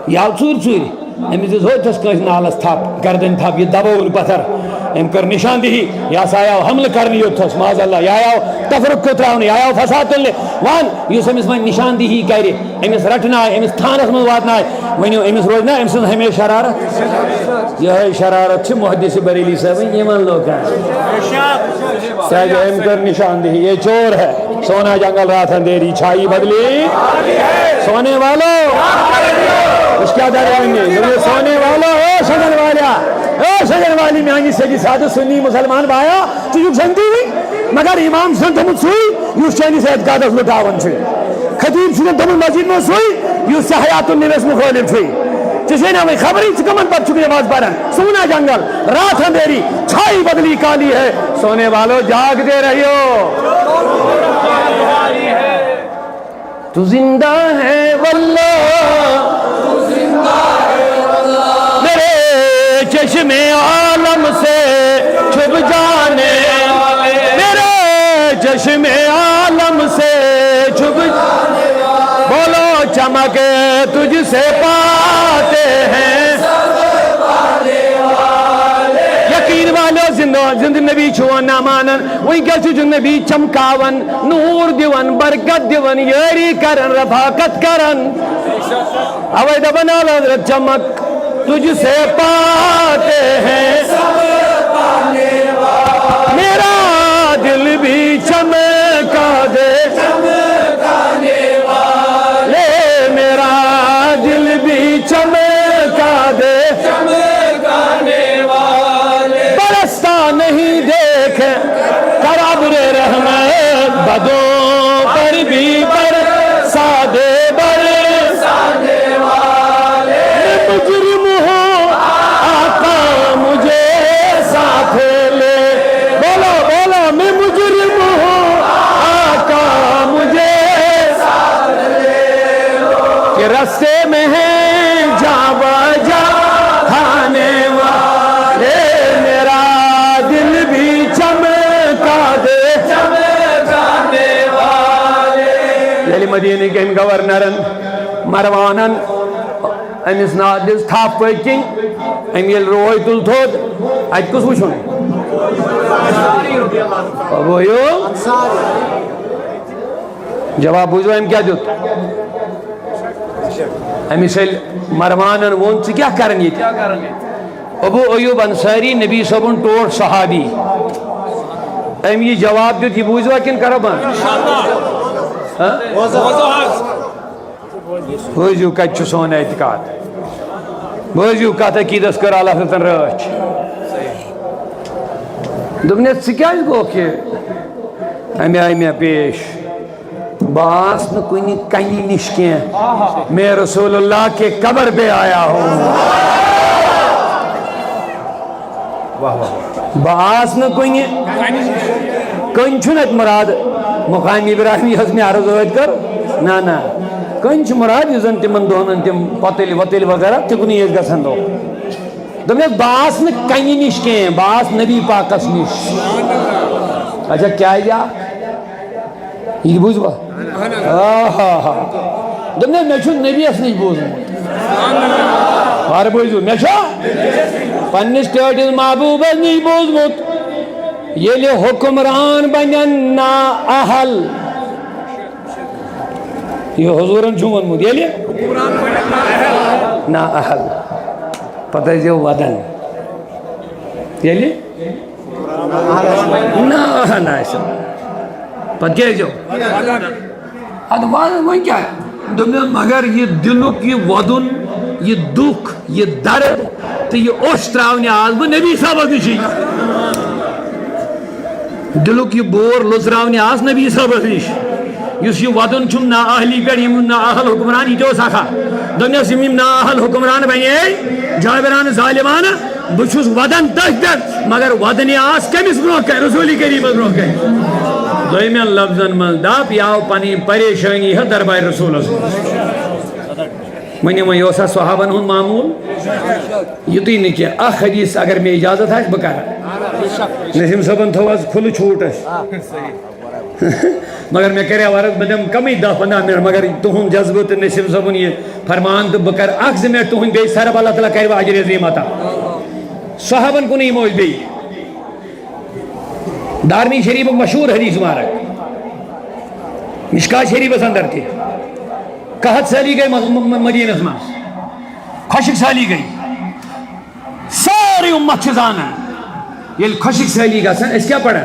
یہ آو ژوٗرِ ژوٗرِ أمِس دِژ ہوتس کٲنٛسہِ نالس تھپ گردن تھپ یہ دبوُن پتھر أمۍ کٔر نشاندہی یہ ہسا آو حملہٕ کرنہِ یوٚتھس معاذ اللہ یہ آو تفرقہٕ تراونہِ یہ آو فساد تُلنہِ ون یُس أمِس وۄنۍ نشاندہی کرِ أمِس رٹنایہِ أمِس تھانس منٛز واتنایہِ ؤنِو أمِس روزِ نا أمۍ سٕنٛز ہمیشہِ شرارت یہے شرارت چھِ محدث بریلی صٲبٕنۍ یِمن لوکن کیٛازِ أمۍ کٔر نشاندہی یہ چور ہے سونا جنگل رات اندھیری چھائی بدلی سونے والوں اس کیا دار ہے سونے والوں او شجر والا او شجر والی میانی سجی سادہ سنی مسلمان بایا تو یہ سنتی ہوئی مگر امام سن تمہیں سوئی یہ چینی سے اعتقاد اس لٹاون چھوئی خطیب سن تمہیں مسجد میں سوئی یہ سے حیات النبیس مخالف چھوئی جسے نا میں خبری چکمن پر چکی نماز پڑھن سونا جنگل رات اندھیری چھائی بدلی کالی ہے سونے والوں جاگ دے رہی ہو تو زندہ ہے واللہ میرے چشم عالم سے چھپ جانے میرے چشم عالم سے چھپ جانے بولو چمک تجھ سے پاتے ہیں یقین والو زند نبی چھوان نامانن وہی کیسے جو نبی چمکاون نور دیون برکت دیون یاری کرن رفاقت کرن اوے دبن حضرت چمک تجھ سے پاتے ہیں میرا دل بھی چمکا دے میرا دل بھی چمکا دے برستا نہیں دیکھ کر ابر رحمت بدوں پر بھی برسا دے برسانے والے مجرم ہوں آقا مجھے ساتھ لے بولو بولو میں مجرم ہوں آقا مجھے ساتھ لے کہ رستے میں ہے جا بجا کھانے والے میرا دل بھی چمکا دے چمکانے والے یعنی مدینہ کے گورنرن مروانن امس نا دس تھپ پت کن ام یل روی تل تھوت ات کس وچھن جواب بوزو ام کیا دیت امس یل مروانن وون ژٕ کیٛاہ کران ییٚتہِ ابو ایوب انصاری نبی صٲبُن ٹوٹھ صحابی ام یہ جواب دیت یہ بوزوا کن کرو بند بوزیو کت سون اعتقاد بوزیو کت عقیدس کر اللہ تعالیٰ رچ دپنے ژٕ کیٛازِ گوکھ یہِ امہِ آیہِ مےٚ پیش بہٕ آس نہٕ کُنہِ کنہِ نِش کینٛہہ میں رسول اللہ کے قبر پہ آیا ہوں بہٕ آس نہٕ کُنہِ کٔنۍ چھُنہٕ اَتہِ مُراد مقام ابراہیم یۄس مےٚ عرض ٲدۍ کٔر نہ نہ کٔنۍ چھُ مُراد یُس زن تِمن دۄہن تِم پۄتٕلۍ وۄتٕلۍ وغیرہ تِکُنٕے ٲسۍ گژھان دۄہ دوٚپنَس بہٕ آس نہٕ کنہِ نِش کینٛہہ بہٕ آس نبی پاکس نِش اچھا کیٛازِ آ یہ بوٗزوا دوٚپنَس مےٚ چھُ نبیَس نِش بوٗزمُت وارٕ بوٗزِو مےٚ چھُ پننِس ٹٲٹھِس محبوٗبس نِش بوٗزمُت ییٚلہِ حُکمران بنن نا اہل یہ حضورن چھُ ووٚنمُت ییٚلہِ نا اہل پتہٕ ٲسۍزیو ودان ییٚلہِ نا اہل آسہِ پتہٕ کیٛاہ ٲسۍزیو ادٕ وۄنۍ کیٛاہ دوٚپنَس مگر یہِ دِلُک یہِ وۄدُن یہِ دُکھ یہِ درد تہٕ یہِ اوٚش تراونہِ آس بہٕ نبی صٲبس نِشی دلُک یہِ بور لُژراونہِ آس نبی صٲبس نِش یُس یہِ وَدُن چھُم نا اہلی پٮ۪ٹھ یِم نا اہل حُکمران یہِ تہِ اوس اکھا دنیا سمیم ناہل حکمران بنے جابران ظالمان بچوس ودن تحت مگر ودنی آس کمس برو کہ رسول کریم برو کہ دویمین لفظن من داپ یاو پنی پریشانی ہے دربار رسول منی میں یوسا صحابن ہن معمول یتی نکے اخ حدیث اگر میں اجازت ہے بکر نسیم صاحبن تھواز کھل چھوٹ ہے مگر میں کرے عوارت بدم کمی 10-15 منٹ مگر تہن جذبت نسیم صاحبن یہ فرمان تو بکر اخ زمین تہن بے سرب اللہ تعالیٰ کرے اجر عظیم عطا صحابن کو نہیں موج بی دارمی شریف مشہور حدیث مبارک مشکات شریف اندر تھی قحط سالی گئی مدینہ میں خشک سالی گئی ساری امت چزانا یہ خشک سالی گا سن اس کیا پڑھا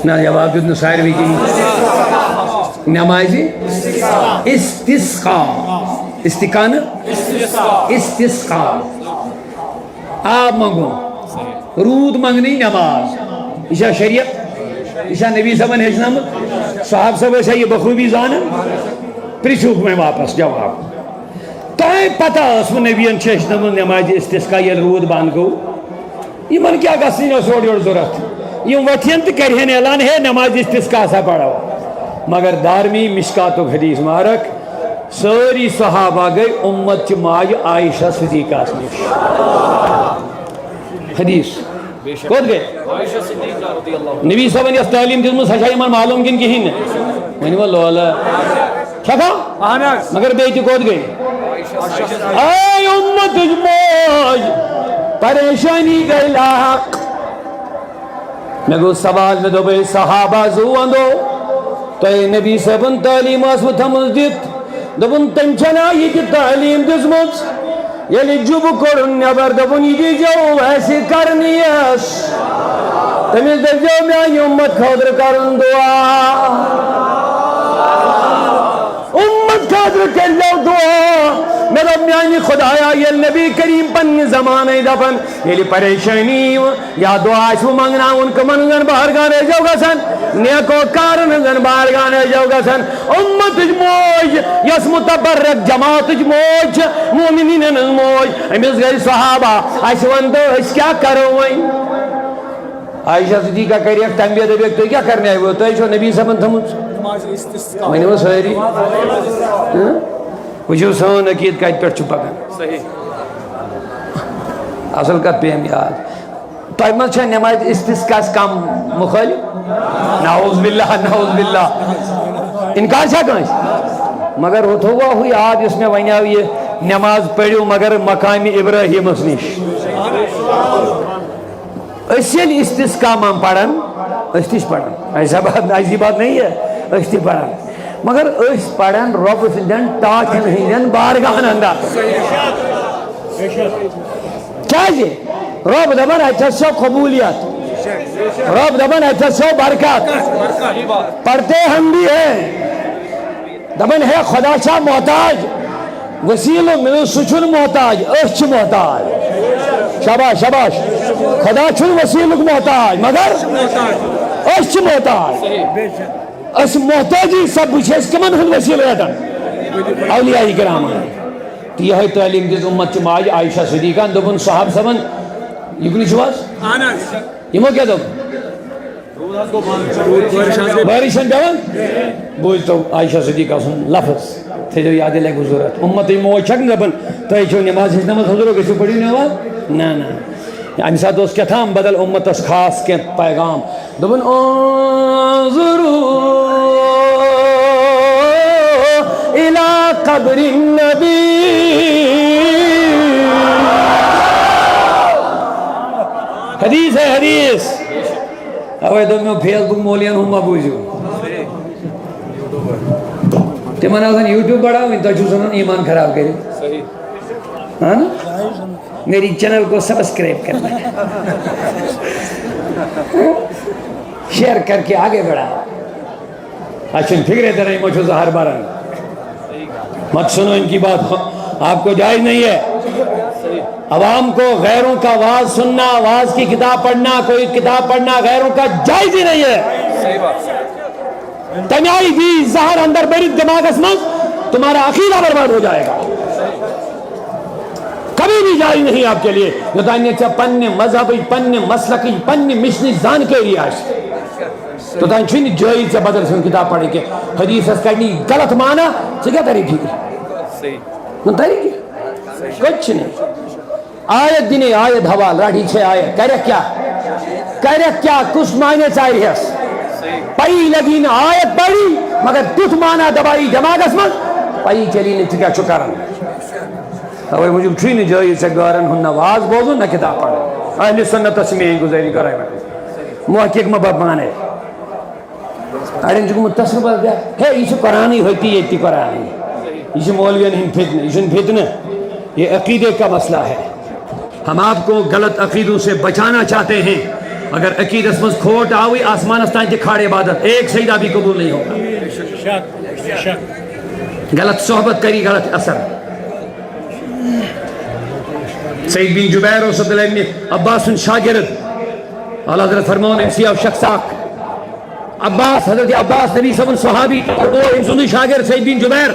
نا جواب دیدن سائروی کی نمازی استسقا استقان استسقا آپ مانگو رود مانگنی نماز ایشا شریعت ایشا نبی صاحب نے ہجنام صاحب صاحب ایسا یہ بخوبی زانا پریچوک میں واپس جواب تائیں پتہ اس میں نبیان چھشنام نماز استسقا یہ رود بانگو یہ من کیا گسنی نو سوڑی اور ضرورت یہ وطین تو کرہن اعلان ہے نماز استسقا سا پڑھو مگر دارمی مشکات و حدیث مارک ساری صحابہ گئی امت چماج عائشہ صدیقہ اسنش حدیث کود گئے نبی صاحب نے اس تعلیم جس میں سچائی من معلوم کن کی ہن منی وہ لولا کیا کہا مگر بیٹی کود گئے اے امت جموج پریشانی گئی لاحق میں گو سوال میں دو بے صحابہ زوان دو تو اے نبی صاحب تعلیم آسو تھمز دیت دبن تنچنا یہ تعلیم دزمت یلی جب کرن نبر دبن یہ جو ایسی کرنی اس تمیز در جو میں آئی امت خودر کرن دعا امت خودر کر لو دعا میرا میانی خدایا یہ نبی کریم پن زمانے دفن یلی پریشانی یا دعا شو مانگنا ان کو منگن باہر گانے جو گا سن نیکو کارنگن باہر گانے جو گا سن امت موج یس متبرک جماعت موج مومنین موج امیز گئی صحابہ ایسے وندو اس کیا کرو وئی عائشہ صدیقہ کہہ رہی ہے تنبیہ دے بیک تو کیا کرنے آئے وہ تو ایشو نبی صاحب تھمت میں نے وہ سہری وجو سون عقید کا پر چھپا کر اصل کا پیم یاد تو ایمال چھے نماز استسقاء کام مخالف نعوذ باللہ انکار چھا کنش مگر ہوتا ہوا ہوئی آج اس میں وینیا ہوئی نماز پڑھو مگر مقام ابراہیم اسنش اسی استسقاء مان پڑھن استش پڑھن ایسی بات نہیں ہے استی پڑھن مگر اس پڑھن رب سندن ٹاچ نہیں دن بارگاہ اندر چاہیے رب دبن اچھا سو قبولیت رب دبن اچھا سو برکات پڑھتے ہم بھی ہیں دبن ہے خدا شاہ محتاج وسیلوں میں سچن محتاج اچھ محتاج شاباش شاباش خدا چھن وسیلوں محتاج مگر اچھ محتاج اس محتاجی سب بچھے کمن ہن وسیل رہتن اولیاء کرام تو یہ ہے تعلیم جس امت چماج عائشہ صدیقہ دبن صحاب سبن یہ کنی شواز یہ مو کیا دو بارشن بیوان بوجھ تو عائشہ صدیقہ سن لفظ تھے جو یادیں لے گزورت امت موج چھکن دبن تو ایچو نماز ہز نماز حضورو کسی پڑھی نواز نا نا یعنی ساتھ اس کیا تھا بدل امت اس خاص کے پیغام دبن انظروا الى قبر النبی حدیث ہے حدیث اوے تو میں فیس بک مولیاں ہوں مبوجو تمہن آسان یوٹیوب بڑھاؤ ان تو سنن ایمان خراب کرے ہاں میری چینل کو سبسکرائب کرنا شیئر کر کے آگے بڑھا اچھن فکرے ترہی مجھو زہر بارن مت سنو ان کی بات آپ کو جائز نہیں ہے عوام کو غیروں کا واز سننا واز کی کتاب پڑھنا کوئی کتاب پڑھنا غیروں کا جائز ہی نہیں ہے تمیائی بھی زہر اندر بری دماغ اسمت تمہارا عقیدہ برباد ہو جائے گا. کبھی بھی جائز نہیں آپ کے لیے پنہ مذہبی پنہ مسلکی پنہ مشنی زانکاری تو تین جائز سے بدل سن کتاب پڑھی کہ حدیث کرنی غلط مانا سے کیا طریقی طریقی کچھ نہیں. آیت دینی آیت حوال راڑھی چھے آیت کرک کیا کس معنی چاہیے پئی لگی نا آیت پڑھی مگر تُتھ مانا دبائی دماغس من پئی چلی نہیں کیا چکرن اوے مجھے چھوئی جائز سے گارن ہن نواز بولو نہ کتاب پڑھو. اہل سنت سے میں گزاری کرائے محقق مباب مانے اڑین جو متصل دیا ہے یہ قرآن ہی ہوتی ہے تی قرآن یہ مولویوں ہند فتنہ یہ عقیدے کا مسئلہ ہے. ہم آپ کو غلط عقیدوں سے بچانا چاہتے ہیں. اگر عقیدت میں کھوٹ آوی آسمان استان دکھاڑ عبادت ایک سجدہ بھی قبول نہیں ہوگا. غلط صحبت کری غلط اثر. سید بن جبیر و صد اللہ ابن عباس شاگرد اعلیٰ حضرت فرمون امسی آف شخصاک عباس حضرت عباس نبی صلی صحابی او امسون شاگرد سید بن جبیر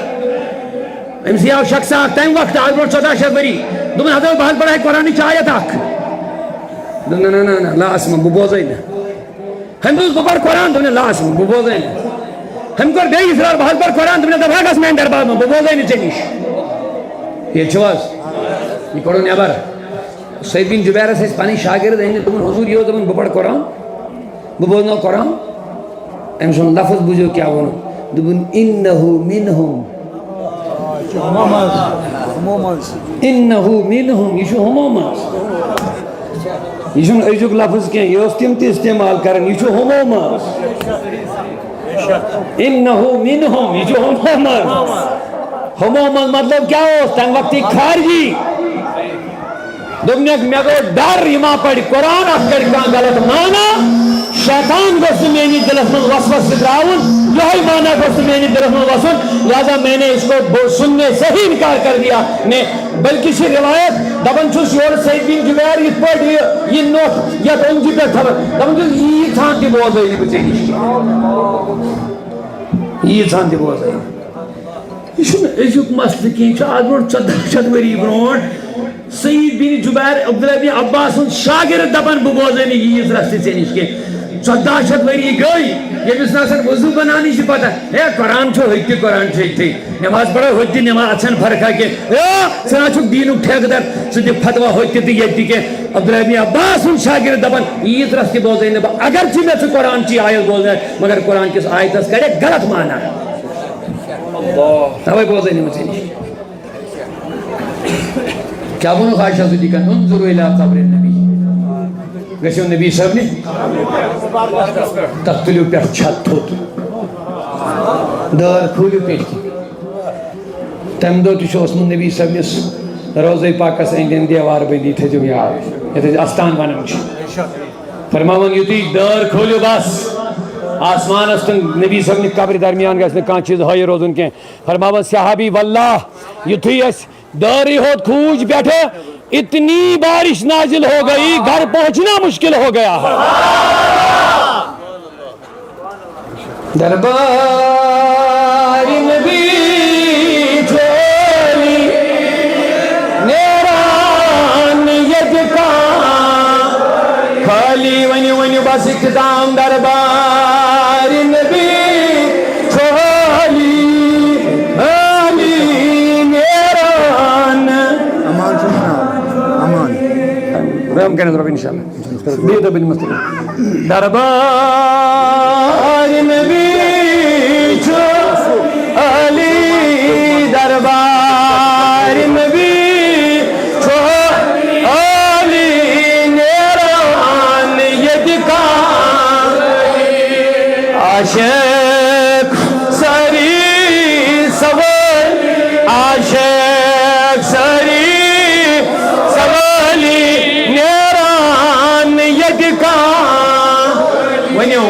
امسی آف شخصاک تیم وقت آج بروٹ 14 شد بری دومن حضرت بہت بڑا ہے قرآنی چاہیت آک نا لا اسم ببوزین ہم دوست ببر قرآن دومن لا اسم ببوزین ہم کر بے اسرار بہت بڑا قرآن دومن دفاق اسمین درباد میں ببوزین چنیش یہ چواز یہ قرآن نیابر سید بن جبیر سے اس پانی شاگرد ہیں تمہیں حضور یہ تمہیں بپڑ قرآن ببوزنو قرآن امسون لفظ بجھو کیا بولو دبن انہو منہم انہو منہم یہ شو ہمومس یہ شو ایجوک لفظ کیا یہ اس تیم تی استعمال کرن یہ شو ہمومس انہو منہم یہ شو ہمومس ہمومس مطلب کیا ہو تن وقتی خارجی دنیا میں کو ڈر یما پڑھ قرآن اکر کان غلط مانا شیطان کو میری دلس میں وسوس تراؤن یہی مانا کو میری دلس میں وسوس لہذا میں نے اس کو سننے سے ہی انکار کر دیا نے بلکہ سی روایت دبن چھوس یور سید بن جبیر یہ پڑھ یہ نوٹ یا تو انجی پر خبر دبن چھوس یہ تھان کی بہت ہے یہ تھان کی بہت ہے یہ شو ایجوک مسئلہ کی آج بروٹ 14 شدوری بروٹ سید بن جبیر عبداللہ بن عباس شاگرد دبن ببوزنی یہ اس رستے سے نشکے 14 شدوری گئی یہ بس ناصر وضو بنانی سے پتا ہے قرآن چھو ہوئی تھی قرآن چھوئی تھی نماز پڑھا ہوئی تھی نماز اچھن فرقہ کے سنا چھوک دینو ٹھیک در سجھے فتوہ ہوئی تھی یہ تھی کہ عبداللہ بن عباس شاگرد دبن یہ اس رستے بوزنی اگر چی میں سے قرآن چی آیت بوزنی مگر قرآن کس آیت اس کرے غلط مانا ہوئی بوزنی مجھے نہیں کیا بنو خواہشہ سے دیکھا انظروا الى قبر النبی گشو نبی صاحب نے تختلیو پر چھت ہوت دار کھولیو پیٹ کی تم دو تشو اسم نبی صاحب نے روزہ پاکہ سے اندین دیوار بیدی تھے جو یہاں یہ تھے آستان بانم چھے فرماون یوتی دار کھولیو بس آسمان استن نبی صاحب نے قبر درمیان گا اس نے کان چیز ہوئی روز ان کے فرماون صحابی واللہ یوتی اس داری ہوت کھوج بیٹھے اتنی بارش نازل ہو گئی گھر پہنچنا مشکل ہو گیا ہے دربار نبی چھوڑی نیران یدکان خالی ونی ونی بس اقتدام دربار نبی چھوڑی رحم کرنے ضرور انشاءاللہ بیدہ بن مستقیم دربار نبی چھو علی دربار نبی چھو علی نیران یدکان عاشق سری سوال عاشق سری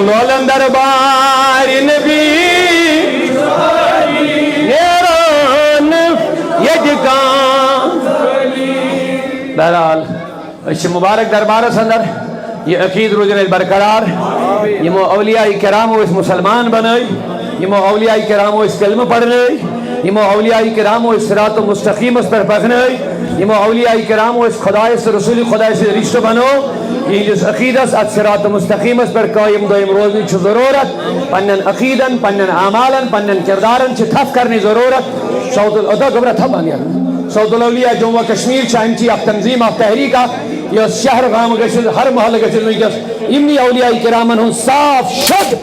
لولن دربار نبی نیران یدکان بہرحال اس مبارک دربار سندر یہ عقید روزن برقرار یہ اولیاء کرام اس مسلمان بنائی یہ اولیاء کرام اس کلمہ پڑھنے یمو اولیاء کرام و صراط مستقیم اس پر پکنے یمو اولیاء کرام و اس خدای سے رسول خدای سے رشتہ بنو یہ جس عقیدت ات صراط مستقیم اس پر قائم دائم روزنی چھ ضرورت پنن عقیدن پنن اعمالن پنن کردارن چھ تھف کرنی ضرورت صوت ادا گبرا تھا بانیا صوت الاولیاء جموں و کشمیر چانچی اف تنظیم اف تحریکہ یہ شہر غام گشد ہر محل گشد ونکس امنی اولیاء کرامن ہوں صاف شد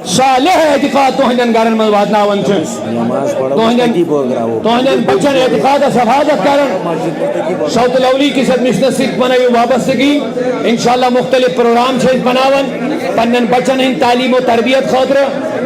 صالح اعتقاد تو ہندن گارن من واتناون چھن تو ہندن بچن اعتقاد حفاظت کرن صوت الاولی کی صد مشن سکھ بنائی وابستگی انشاءاللہ مختلف پروگرام چھن بناون پنن بچن ہن تعلیم و تربیت خاطر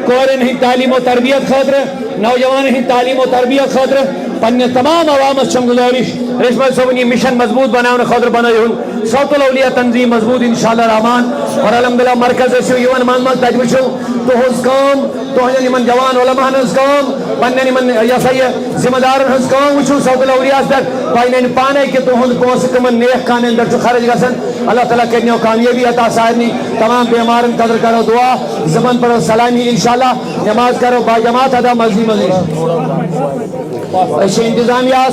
کورن ہن تعلیم و تربیت خاطر نوجوان ہن تعلیم و تربیت خاطر پنن تمام عوام چم گزارش رشمت صوبنی مشن مضبوط بناون خاطر بنائی ہوں صوت الاولیاء تنظیم مضبوط انشاءاللہ رحمان اور الحمدللہ مرکز شو یون مان مان تجوی شو تو ہز کام تو ہن من جوان علماء ہز کام پنن من یا سید ذمہ دار ہز کام وچو صوت الاولیاء در پاین پانے کہ تو ہن پوس کمن نیک کان اندر جو خرج گسن اللہ تعالی کرنیو کامیابی عطا سائنی تمام بیمارن قدر کرو دعا زمان پر سلامی انشاءاللہ نماز کرو با جماعت ادا مزید ایسے انتظامیہ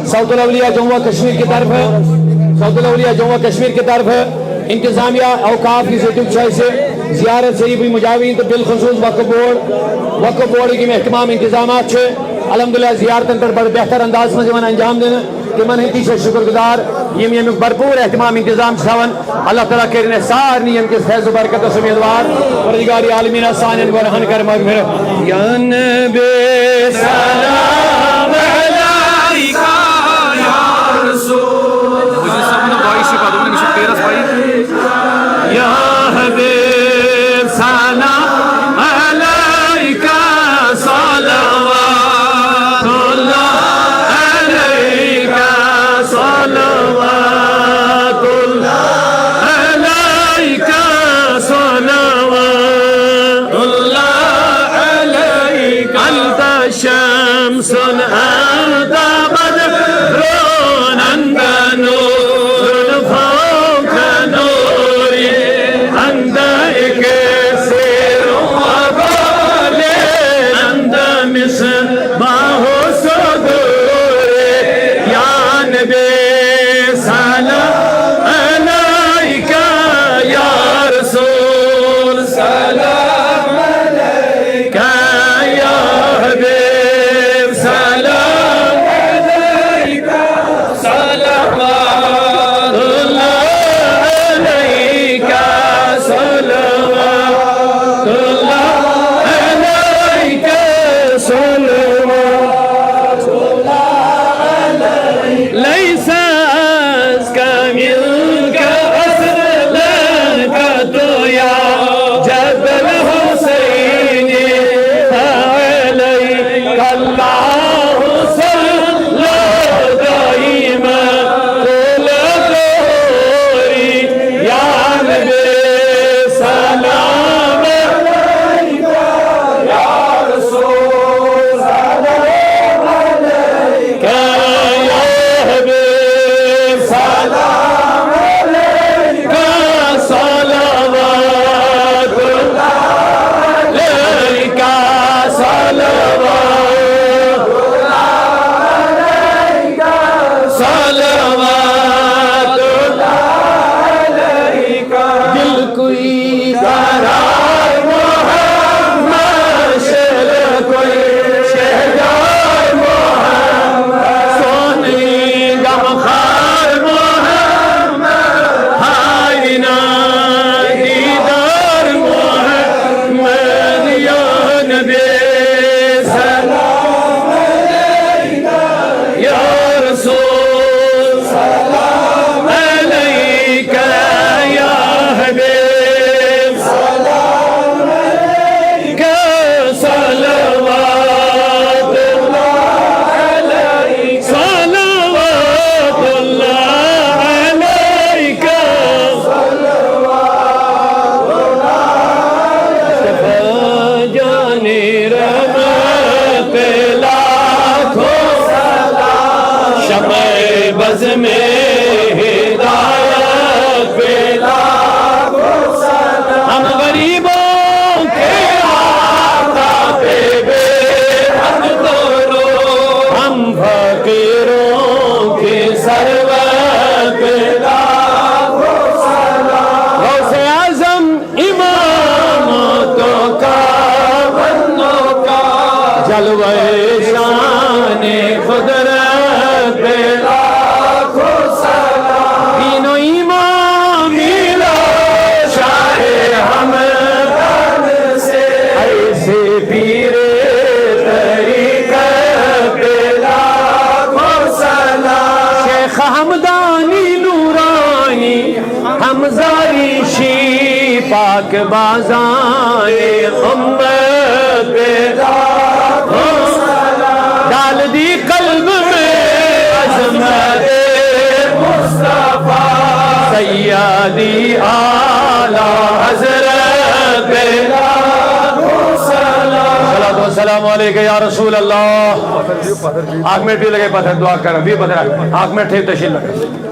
صوت الاولیاء جموں و کشمیر کی طرف ہے صوت الاولیاء جموں و کشمیر کی طرف ہے انتظامیہ اوقاف کی زیتو چھائی سے زیارت سے بھی مجاوین تو بالخصوص وقف بورڈ کی اہتمام انتظامات چھے الحمدللہ زیارت انتر بڑھ بہتر انداز میں زمان انجام دینا کہ من ہی پیچھے شکر گزار یہ بھرپور اہتمام انتظام چھاون اللہ تعالیٰ کرنے سارنی ان کے فیض و برکت و سمیدوار پروردگار عالمین آسان کو رہن کر مغفرت یا نبی سلام علیکہ یا رسول مجھے سب نے بائی سے پا دوں گے نشک تیرس بائی یا حبیب سلام علیکہ صلوات اللہ علیکہ صلوات اللہ علیکہ صلوات اللہ علیکہ انت شمس انت بدر انت نور فوق نوری انت اکسیر وبال انت مصباح صدور یا نبی سلام علیکہ یا رسول سلام علیکہ یا حبیب سلام علیکہ صلوات اللہ علیکہ صلوات اللہ علیکہ صلوات اللہ علیکہ لیس ازکا منک اصلا تو یا جبل حسین علیک اللہ صلی دائما طول دہری یا نبی سلام علیکہ یا رسول سلام علیکہ یا حبیب سلام علیکہ صلوات اللہ علیکہ صلوات اللہ علیکہ صلوات اللہ علیکہ دل کوئی قرار محمد شہر کوئی شہدار محمد سونی غمخار محمد ہائینا دیدار محمد یا نبی سلام علیکہ یا رسول سلام علیکہ یا حبیب سلام علیکہ صلوات اللہ علیکہ صلوات اللہ علیکہ صلوات اللہ جانی رحمت لاکھوں سلام شمع بز میں ہدایت پہ لاکھوں سلام ہم غریبوں کے آقا جلوہ شان قدرت پہ لاکھوں سلام دین و ایمان ملا شاہ ہمدان سے ایسے پیر طریقت پہ لاکھوں سلام شیخ حمدانی نورانی ہمزاری شی پاک بازان امت پہ لاکھوں سلام ڈال دی قلب میں عظمت مصطفیٰ سیدی اعلیٰ حضرت پہ لاکھوں سلام صلاۃ والسلام علیکہ یا رسول اللہ آنکھ میں بھی لگے پتھر دعا کر بھی پتھر آنکھ میں ٹھیک تشریف لگے